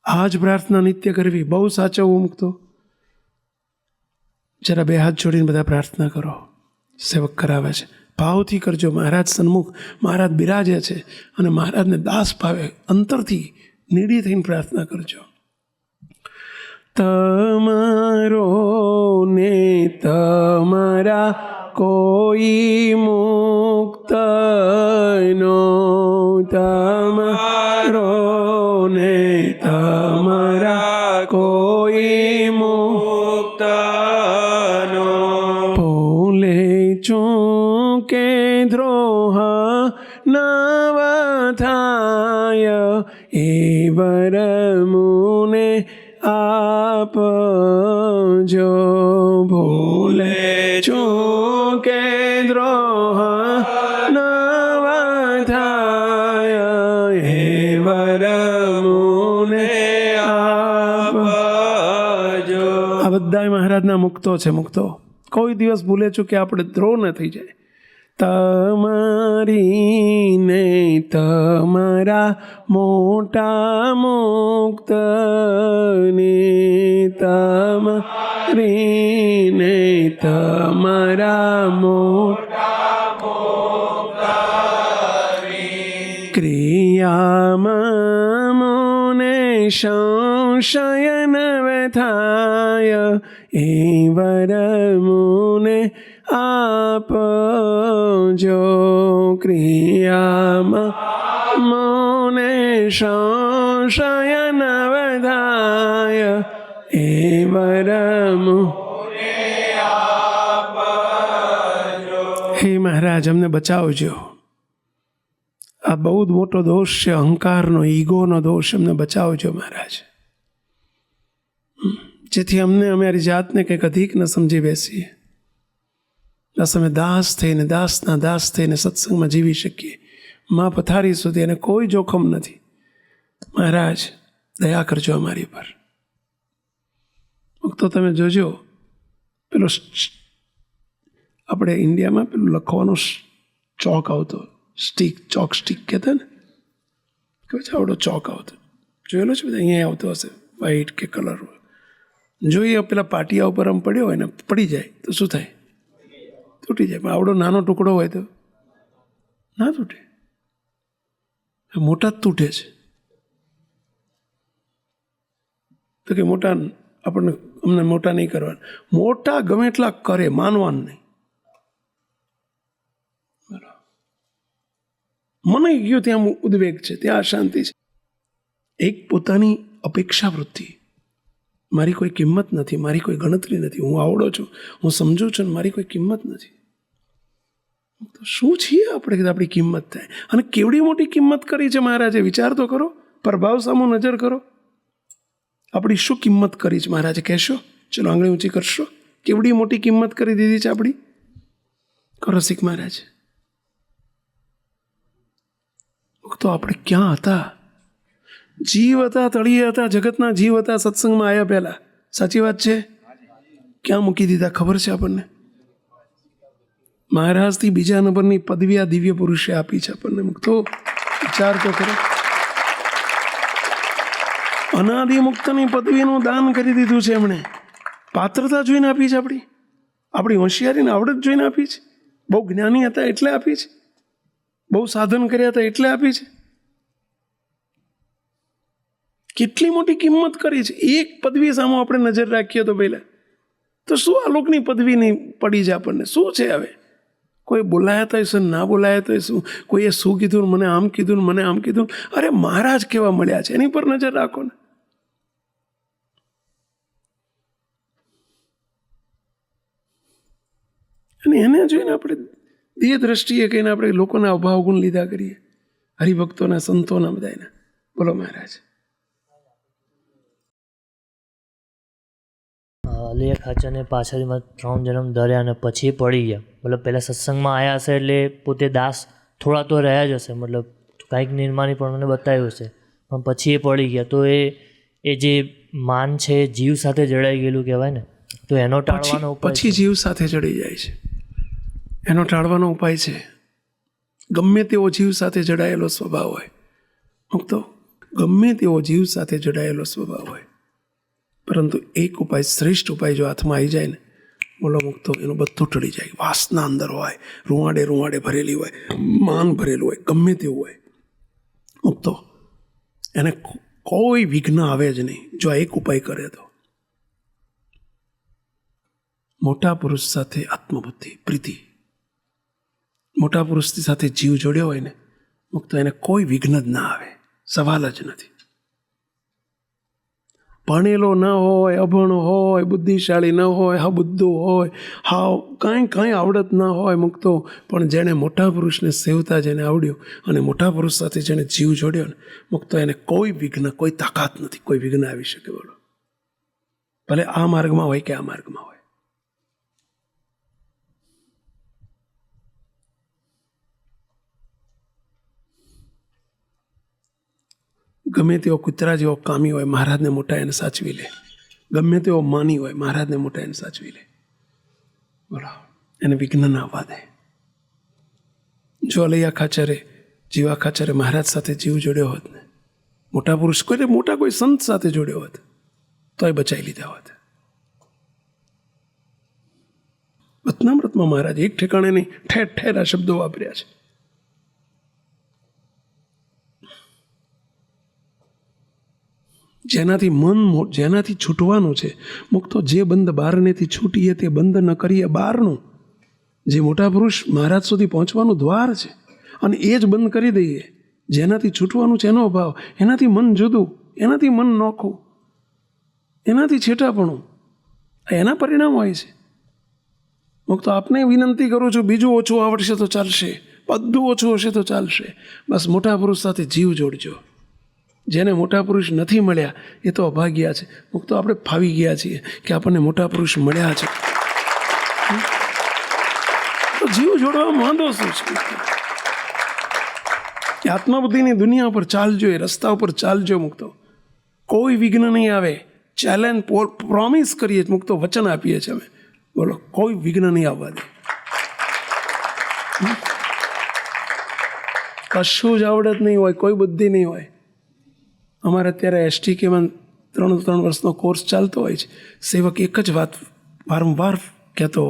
આ જ પ્રાર્થના નિત્ય કરવી, બહુ સાચવવું મૂકતો. જરા બે હાથ જોડીને બધા પ્રાર્થના કરો, સેવક કરાવે છે, ભાવથી કરજો. મહારાજ સન્મુખ મહારાજ બિરાજે છે અને મહારાજને દાસ ભાવે અંતરથી નીડી થઈને પ્રાર્થના કરજો. તમારો ને તમારા કોઈ મુક્ત નો, તમારો ને તમારા કોઈ મુક્ત નો ભૂલે ચૂકે દ્રોહ નવ થાય, એ વરમુને આપજો. ભૂલે ચૂકે દ્રોહ નવ થાય, એ વરમુને આપજો. આ બધા મહારાજના મુક્તો છે, મુક્તો. કોઈ દિવસ ભૂલે ચૂકે આપણે દ્રોહ ન થઈ જાય. તમારી ને તમારા મોટા મુક્ત ને, તમારી ને તમારા મોટા ક્રિયામાં મને સંશય ન થાય, એ વરમુને આપજો. ક્રિયામાં મને સંશય ન થાય, એ વરમુ. હે મહારાજ અમને બચાવજો. આ બહુ જ મોટો દોષ છે, અહંકારનો, ઈગોનો દોષ. અમને બચાવજો મહારાજ, જેથી અમને અમારી જાતને કંઈક અધિક ન સમજી બેસીએ. બસ અમે દાસ થઈને, દાસના દાસ થઈને સત્સંગમાં જીવી શકીએ. મા પથારી સુધી એને કોઈ જોખમ નથી. મહારાજ દયા કરજો અમારી પર. તો તમે જોજો, પેલો આપણે ઇન્ડિયામાં પેલું લખવાનો ચોક આવતો, સ્ટીક, ચોક સ્ટીક કહેતા ને, ખબર છે? આવડો ચોક આવતો, જોયેલો છે બધા? અહીંયા આવતો હશે, વ્હાઈટ કે કલર. જોઈએ પેલા પાટિયા ઉપર આમ પડ્યો હોય ને, પડી જાય તો શું થાય? તૂટી જાય. પણ આવડો નાનો ટુકડો હોય તો ના તૂટે, મોટા જ તૂટે છે. તો કે મોટા આપણને, અમને મોટા નહીં કરવાના. મોટા ગમે એટલા કરે, માનવાનું નહીં. મને ગયો ત્યાં ઉદ્વેગ છે, ત્યાં અશાંતિ છે. એક પોતાની અપેક્ષા વૃત્તિ, મારી કોઈ કિંમત નથી, મારી કોઈ ગણતરી નથી, હું આવડો છું, હું સમજુ છું, મારી કોઈ કિંમત નથી. તો શું છીએ આપણે કે આપણી કિંમત થાય? અને કેવડી મોટી કિંમત કરી છે મહારાજે, વિચાર તો કરો. પ્રભાવ સામો નજર કરો, આપણી શું કિંમત કરી છે મહારાજે? કહેશો? ચલો આંગળી ઊંચી કરશો. કેવડી મોટી કિંમત કરી દીધી છે આપણી? કરો શીખ મહારાજ. તો આપણે ક્યાં હતા? જીવ હતા, તળિયે હતા, જગતના જીવ હતા, સત્સંગમાં આવ્યા પહેલા. સાચી વાત છે? ક્યાં મૂકી દીધા ખબર છે આપણને? મહારાજથી બીજા નંબરની પદવી આ દિવ્ય પુરુષે આપી છે આપણને. મુક્તો વિચાર તો કરો. અનાદિ મુક્તની પદવીનું દાન કરી દીધું છે એમણે. પાત્રતા જોઈને આપી છે આપણી, આપણી હોશિયારીને આવડત જોઈને આપી છે. બહુ જ્ઞાની હતા એટલે આપી છે, બહુ સાધન કર્યા હતા એટલે આપી છે. કેટલી મોટી કિંમત કરી છે. એક પદવી સામે આપણે નજર રાખીએ તો પહેલાં તો શું આલોકની પદવીની પડી છે આપણને? શું છે હવે? કોઈ બોલાયા તો શું, ના બોલાયા તો શું, કોઈએ શું કીધું, મને આમ કીધું, મને આમ કીધું. અરે મહારાજ કેવા મળ્યા છે એની પર નજર રાખો ને. અને એને જોઈને આપણે દેહ દ્રષ્ટિએ કહીને આપણે લોકોના અભાવ ગુણ લીધા કરીએ, હરિભક્તોના, સંતોના, બધાના. બોલો મહારાજ. અલિયા ખાચરને પાછળમાં 3 જન્મ ધર્યા અને પછી પડી ગયા. મતલબ પહેલાં સત્સંગમાં આવ્યા હશે એટલે પોતે દાસ થોડા તો રહ્યા જ હશે, મતલબ કાંઈક નિર્માણી પણ મને બતાવ્યું હશે, પણ પછી એ પડી ગયા. તો એ જે માન છે જીવ સાથે જડાઈ ગયેલું કહેવાય ને, તો એનો ટાળવાનો ઉપાય પછી જીવ સાથે જડી જાય છે. એનો ટાળવાનો ઉપાય છે, ગમે તેવો જીવ સાથે જડાયેલો સ્વભાવ હોય મુક્તો, ગમે તેવો જીવ સાથે જડાયેલો સ્વભાવ હોય, પરંતુ એક ઉપાય, શ્રેષ્ઠ ઉપાય જો હાથમાં આવી જાય ને, બોલો મુક્તો, એનું બધું ટળી જાય. વાસના અંદર હોય, રૂવાડે ભરેલી હોય, માન ભરેલું હોય, ગમે તેવું હોય મુક્તો, એને કોઈ વિઘ્ન આવે જ નહીં જો આ એક ઉપાય કરે તો. મોટા પુરુષ સાથે આત્મબુદ્ધિ, પ્રીતિ, મોટા પુરુષની સાથે જીવ જોડ્યો હોય ને મુક્તો, એને કોઈ વિઘ્ન જ ના આવે, સવાલ જ નથી. ભણેલો ન હોય, અભણો હોય, બુદ્ધિશાળી ન હોય, હા બુદ્ધો હોય, હા કાંઈ આવડત ના હોય મુક્તો, પણ જેણે મોટા પુરુષને સેવતા જેને આવડ્યું અને મોટા પુરુષ સાથે જેણે જીવ જોડ્યો ને મુક્તો, એને કોઈ વિઘ્ન, કોઈ તાકાત નથી, કોઈ વિઘ્ન આવી શકે. બોલો, ભલે આ માર્ગમાં હોય કે આ માર્ગમાં હોય. ગમે તેવો કૂતરા જેવો કામી હોય, મહારાજને મોટા એને સાચવી લે. ગમે તેવો માની હોય, મહારાજને મોટા એને સાચવી લે. બોલો, એને વિઘ્ન ના આવવા દે. જો અલૈયા ખાચરે, જીવા ખાચરે મહારાજ સાથે જીવ જોડ્યો હોત ને, મોટા પુરુષ કોઈ સંત સાથે જોડ્યો હોત તો એ બચાવી લીધા હોત. વતનામૃતમાં મહારાજ એક ઠેકાણે નહીં, ઠેર ઠેર આ શબ્દો વાપર્યા છે. જેનાથી છૂટવાનું છે મુક્તો, જે બંધ બારનેથી છૂટીએ તે બંધ ન કરીએ બારનું. જે મોટા પુરુષ મહારાજ સુધી પહોંચવાનું દ્વાર છે અને એ જ બંધ કરી દઈએ, જેનાથી છૂટવાનું છે એનો અભાવ, એનાથી મન જુદું, એનાથી મન નોખું, એનાથી છેટાપણું, એના પરિણામ હોય છે મુક્તો. આપને વિનંતી કરું છું, બીજું ઓછું આવડશે તો ચાલશે, બધું ઓછું હશે તો ચાલશે, બસ મોટા પુરુષ સાથે જીવ જોડજો. જેને મોટા પુરુષ નથી મળ્યા એ તો અભાગ્યા છે મુક્તો. આપણે ફાવી ગયા છીએ કે આપણને મોટા પુરુષ મળ્યા છે, તો જીવ જોડવામાં વાંધો શું છે? આત્મબુદ્ધિની દુનિયા ઉપર ચાલજો, એ રસ્તા ઉપર ચાલજો મુક્તો, કોઈ વિઘ્ન નહીં આવે. ચેલેન્જ, પ્રોમિસ કરીએ મુક્તો, વચન આપીએ છીએ અમે. બોલો, કોઈ વિઘ્ન નહીં આવવા દે. કશું જ આવડત નહીં હોય, કોઈ બુદ્ધિ નહીં હોય. અમારે અત્યારે STKમાં 3 વર્ષનો કોર્સ ચાલતો હોય છે. સેવક એક જ વાત વારંવાર કહેતો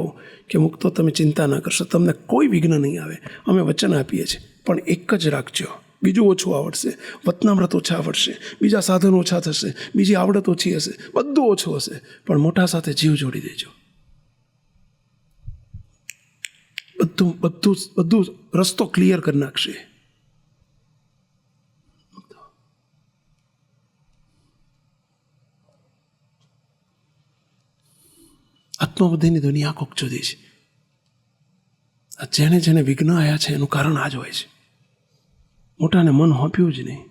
કે મુક્તો, તમે ચિંતા ના કરશો, તમને કોઈ વિઘ્ન નહીં આવે, અમે વચન આપીએ છીએ, પણ એક જ રાખજો, બીજું ઓછું આવડશે, વતનામૃત ઓછા આવડશે, બીજા સાધનો ઓછા થશે, બીજી આવડત ઓછી હશે, બધું ઓછું હશે, પણ મોટા સાથે જીવ જોડી દેજો. બધું રસ્તો ક્લિયર કરી નાખશે. આત્મબુદ્ધિની દુનિયા કોક જુદી છે. જેને જેને વિઘ્ન આવ્યા છે એનું કારણ આ જ હોય છે. મોટાને મન હોપ્યું જ નહીં,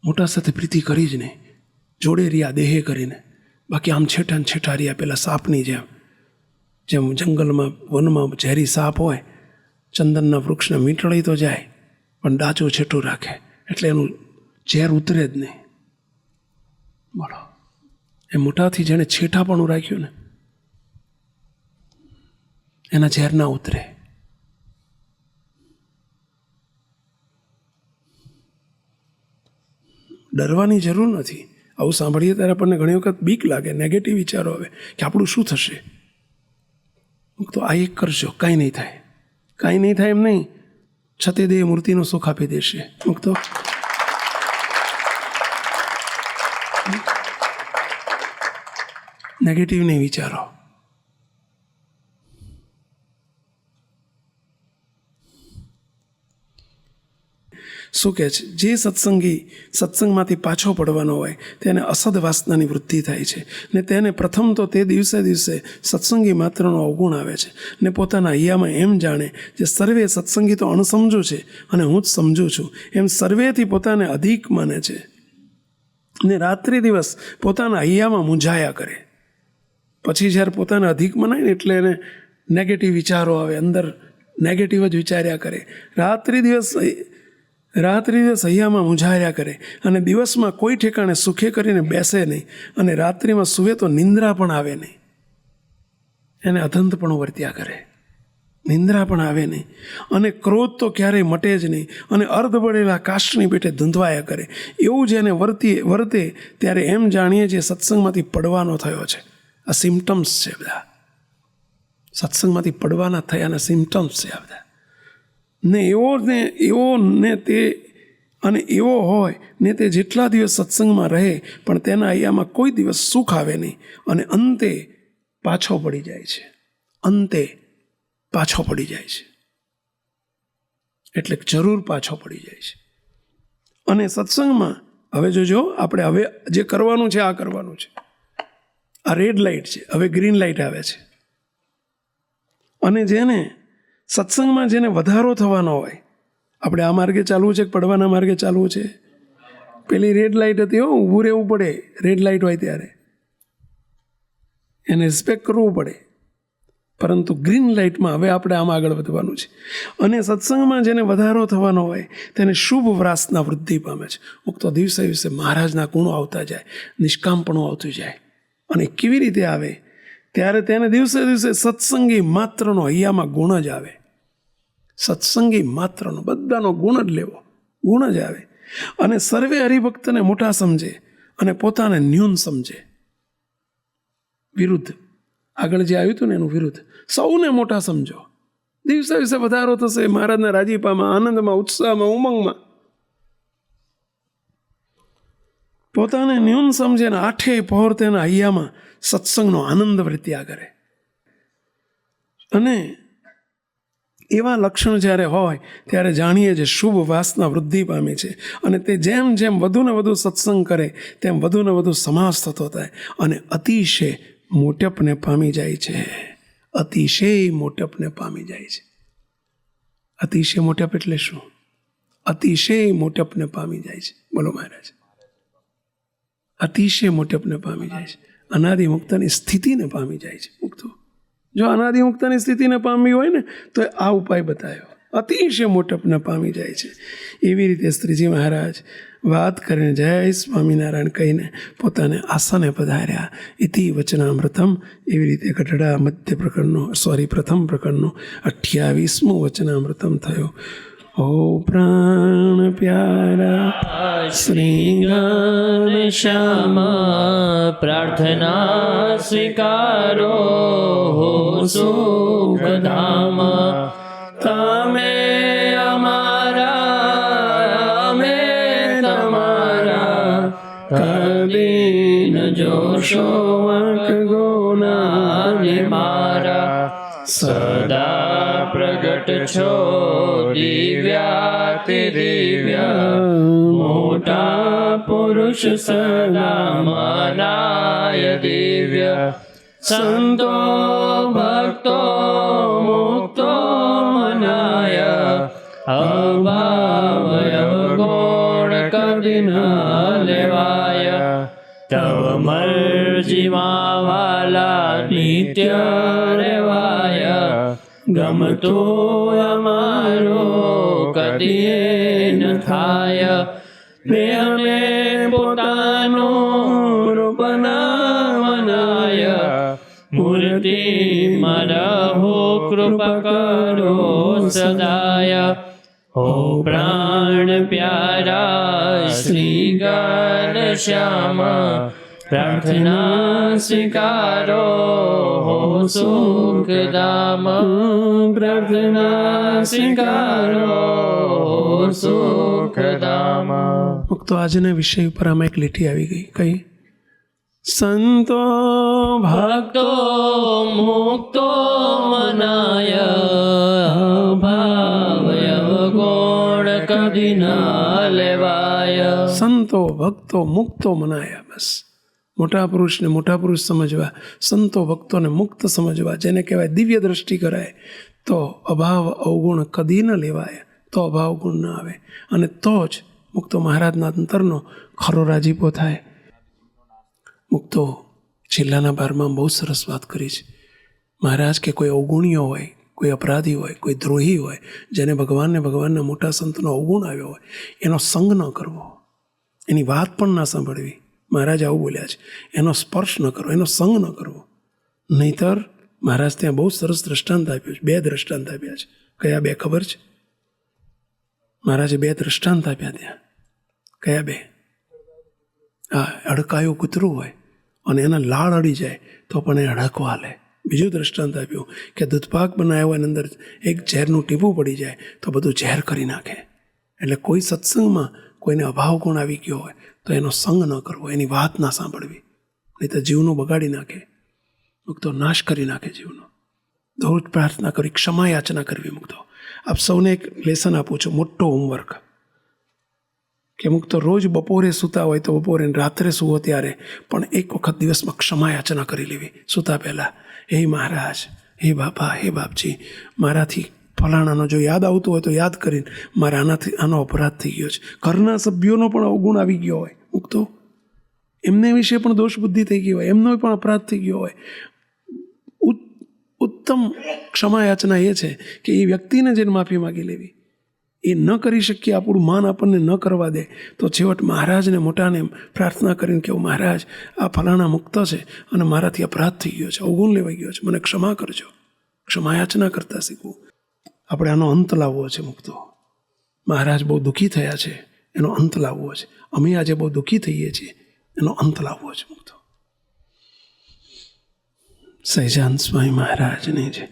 મોટા સાથે પ્રીતિ કરી જ નહીં, જોડે રહ્યા દેહે કરીને, બાકી આમ છેટા ને છેટા રહ્યા પેલા સાપની જેમ જંગલમાં, વનમાં ઝેરી સાપ હોય, ચંદનના વૃક્ષને મીંટળી તો જાય પણ ડાચું છેટું રાખે એટલે એનું ઝેર ઉતરે જ નહીં. બોલો, એ મોટાથી જેણે છેટાપણું રાખ્યું ને એના ઝેર ના ઉતરે. ડરવાની જરૂર નથી. આવું સાંભળીએ ત્યારે આપણને ઘણી વખત બીક લાગે, નેગેટિવ વિચારો આવે કે આપણું શું થશે. તો આ એક કરજો, કાંઈ નહીં થાય. કાંઈ નહીં થાય એમ નહીં, છતે દેહ મૂર્તિનો સુખ આપી દેશે મુક્તો. નેગેટિવ નહીં વિચારો. શું કહે છે? જે સત્સંગી સત્સંગમાંથી પાછો પડવાનો હોય તેને અસદ વાસનાની વૃદ્ધિ થાય છે ને તેને પ્રથમ તો તે દિવસે દિવસે સત્સંગી માત્રનો અવગુણ આવે છે ને પોતાના હૈયામાં એમ જાણે જે સર્વે સત્સંગી તો અણસમજુ છે અને હું જ સમજુ છું એમ સર્વેથી પોતાને અધિક માને છે ને રાત્રિ દિવસ પોતાના હૈયામાં મૂંઝાયા કરે. પછી જ્યારે પોતાને અધિક મનાય ને એટલે એને નેગેટિવ વિચારો આવે, અંદર નેગેટિવ જ વિચાર્યા કરે. રાત્રિ દિવસ હૈયામાં મૂંઝાયા કરે અને દિવસમાં કોઈ ઠેકાણે સુખે કરીને બેસે નહીં અને રાત્રિમાં સૂવે તો નિંદ્રા પણ આવે નહીં. એને અધંત પણ વર્ત્યા કરે, નિંદ્રા પણ આવે નહીં અને ક્રોધ તો ક્યારેય મટે જ નહીં અને અર્ધ બળેલા કાષ્ટની પેટે ધૂંધવાયા કરે. એવું જેને વર્તે ત્યારે એમ જાણીએ જે સત્સંગમાંથી પડવાનો થયો છે. આ સિમ્ટમ્સ છે બધા, સત્સંગમાંથી પડવાના થયાના સિમ્ટમ્સ છે આ બધા. ને એવો હોય ને તે જેટલા દિવસ સત્સંગમાં રહે પણ તેના હૈયામાં કોઈ દિવસ સુખ આવે નહીં અને અંતે પાછો પડી જાય છે. અંતે પાછો પડી જાય છે એટલે જરૂર પાછો પડી જાય છે. અને સત્સંગમાં હવે જોજો, આપણે હવે જે કરવાનું છે આ કરવાનું છે. આ રેડ લાઇટ છે, હવે ગ્રીન લાઇટ આવે છે. અને જેને સત્સંગમાં જેને વધારો થવાનો હોય, આપણે આ માર્ગે ચાલવું છે કે પડવાના માર્ગે ચાલવું છે? પેલી રેડ લાઇટ હતી, ઊભું રહેવું પડે. રેડ લાઇટ હોય ત્યારે એને રિસ્પેક્ટ કરવું પડે. પરંતુ ગ્રીન લાઇટમાં હવે આપણે આમ આગળ વધવાનું છે. અને સત્સંગમાં જેને વધારો થવાનો હોય તેને શુભ વ્રાસના વૃદ્ધિ પામે છે. તો દિવસે દિવસે મહારાજના ગુણો આવતા જાય, નિષ્કામપણું આવતું જાય. અને કેવી રીતે આવે? ત્યારે તેને દિવસે દિવસે સત્સંગી માત્રનો હૈયામાં ગુણ જ આવે. સત્સંગી માત્રનો બધાનો ગુણ જ લેવો, ગુણ જ આવે. અને સર્વે હરિભક્તને મોટા સમજે અને પોતાને ન્યૂન સમજે. વિરુદ્ધ, આગળ જે આવ્યું હતું ને એનું વિરુદ્ધ. સૌને મોટા સમજો. દિવસે દિવસે વધારો થશે મહારાજના રાજીપામાં, આનંદમાં, ઉત્સાહમાં, ઉમંગમાં. પોતાને ન્યૂન સમજે ને આઠે પહોર તેના હૈયામાં સત્સંગનો આનંદ વર્ત્યા કરે. અને એવા લક્ષણ જ્યારે હોય ત્યારે જાણીએ જે શુભ વાસના વૃદ્ધિ પામે છે. અને તે જેમ જેમ વધુ ને વધુ સત્સંગ કરે તેમ વધુ ને વધુ સમાસ થતો થાય અને અતિશય મોટપને પામી જાય છે. અતિશય મોટપને પામી જાય છે. અતિશય મોટપ એટલે શું? અતિશય મોટપને પામી જાય છે. બોલો મહારાજ. અતિશય મોટપને પામી જાય છે. અનાદિ મુક્તની સ્થિતિને પામી જાય છે મુક્તો. જો અનાદિ મુક્તની સ્થિતિને પામવી હોય ને તો આ ઉપાય બતાવ્યો. અતિશય મોટપને પામી જાય છે. એવી રીતે શ્રીજી મહારાજ વાત કરીને જય સ્વામિનારાયણ કહીને પોતાને આસને પધાર્યા. ઇતિ વચનામૃતમ. એવી રીતે ગઢડા મધ્ય પ્રકરણનો પ્રથમ પ્રકરણનો 28મું વચનામૃતમ થયો. ઓ પ્રાણ પ્યારા શ્રી શ્યામ પ્રાર્થના સ્વીકારો હો સુખધામ. તમે અમારા અમે તમારા, કદી ન જોશો વાંક ગુનાને મારા. સદા પ્રગટ છો દિવ્યાતિ દિવ્ય, મોટા પુરુષ સદા મનાય દિવ્ય. સંતો ભક્તો મુક્તો મનાય, અભાવય ગુણ કદી ન લેવાય. તવ મરજીમાં વાલા નિત્ય રેવાય, ગમતું અમારો કદી ન થાય. મેં પોતાનું રૂપ મનાય, મૂર્તિ મરહો કૃપા કરો સદાય. હો પ્રાણ પ્યારા શ્રી ઘનશ્યામ, પ્રાર્થના સ્વીકારો હો સુખધામ. પ્રાર્થના સ્વીકારો હો સુખધામ. મુક્તો આજના વિષય ઉપર આમાં એક લીટી આવી ગઈ. કઈ? સંતો ભક્તો મુક્તો મનાય, ભાવય ગુણ કદી ના સંતો ભક્તો મુક્તો મનાયા. બસ મોટા પુરુષને મોટા પુરુષ સમજવા, સંતો ભક્તોને મુક્ત સમજવા, જેને કહેવાય દિવ્ય દ્રષ્ટિ કરાય, તો અભાવ અવગુણ કદી ન લેવાય, તો અભાવ ગુણ ન આવે, અને તો જ મુક્તો મહારાજના અંતરનો ખરો રાજીપો થાય. મુક્તો છેલ્લાના બારમાં બહુ સરસ વાત કરી છે. મહારાજ કે કોઈ અવગુણીઓ હોય, કોઈ અપરાધી હોય, કોઈ દ્રોહી હોય, જેને ભગવાનના મોટા સંતનો અવગુણ આવ્યો હોય, એનો સંગ ન કરવો, એની વાત પણ ના સાંભળવી. મહારાજ આવું બોલ્યા છે, એનો સ્પર્શ ન કરવો, એનો સંગ ન કરવો. નહીતર મહારાજ ત્યાં બહુ સરસ દ્રષ્ટાંત આપ્યું છે. 2 દ્રષ્ટાંત આપ્યા છે. કયા 2 ખબર છે? મહારાજે 2 દ્રષ્ટાંત આપ્યા ત્યાં. કયા 2? હા, અડકાયું કૂતરું હોય અને એના લાળ અડી જાય તો પણ એ અડકવા લે. બીજું દ્રષ્ટાંત આપ્યું કે દૂધપાક બનાવ્યો હોય અંદર એક ઝેરનું ટીપું પડી જાય તો બધું ઝેર કરી નાખે. એટલે કોઈ સત્સંગમાં કોઈને અભાવ ગુણ આવી ગયો હોય તો એનો સંગ ન કરવો, એની વાત ના સાંભળવી, નહીં તો જીવનું બગાડી નાખે. મુક્તો નાશ કરી નાખે જીવનો. દરરોજ પ્રાર્થના કરી, ક્ષમા યાચના કરવી. મુક્તો આપ સૌને એક લેસન આપું છું, મોટો હોમવર્ક, કે મુક્તો રોજ બપોરે સૂતા હોય તો બપોરે, રાત્રે સૂવો ત્યારે પણ એક વખત દિવસમાં ક્ષમા યાચના કરી લેવી સૂતા પહેલાં. હે મહારાજ, હે બાપા, હે બાપજી, મારાથી ફલાણાનો જો યાદ આવતું હોય તો યાદ કરીને મારા આનો અપરાધ થઈ ગયો છે. ઘરના સભ્યોનો પણ અવગુણ આવી ગયો હોય, મુક્તો એમને વિશે પણ દોષ બુદ્ધિ થઈ ગઈ હોય, એમનો પણ અપરાધ થઈ ગયો હોય. ઉત્તમ ક્ષમા યાચના એ છે કે એ વ્યક્તિને જઈને માફી માગી લેવી. એ ન કરી શકીએ, આપણું માન આપણને ન કરવા દે તો છેવટ મહારાજને મોટાને પ્રાર્થના કરીને કેવું, મહારાજ આ ફલાણા મુક્ત છે અને મારાથી અપરાધ થઈ ગયો છે, અવગુણ લેવાઈ ગયો છે, મને ક્ષમા કરજો. ક્ષમા યાચના કરતા શીખવું. આપણે આનો અંત લાવવો છે. મુક્તો મહારાજ બહુ દુઃખી થયા છે, એનો અંત લાવવો છે. અમે આજે બહુ દુઃખી થઈએ છીએ, એનો અંત લાવવો છે. મુક્તો સહજાનંદ સ્વામી મહારાજની છે.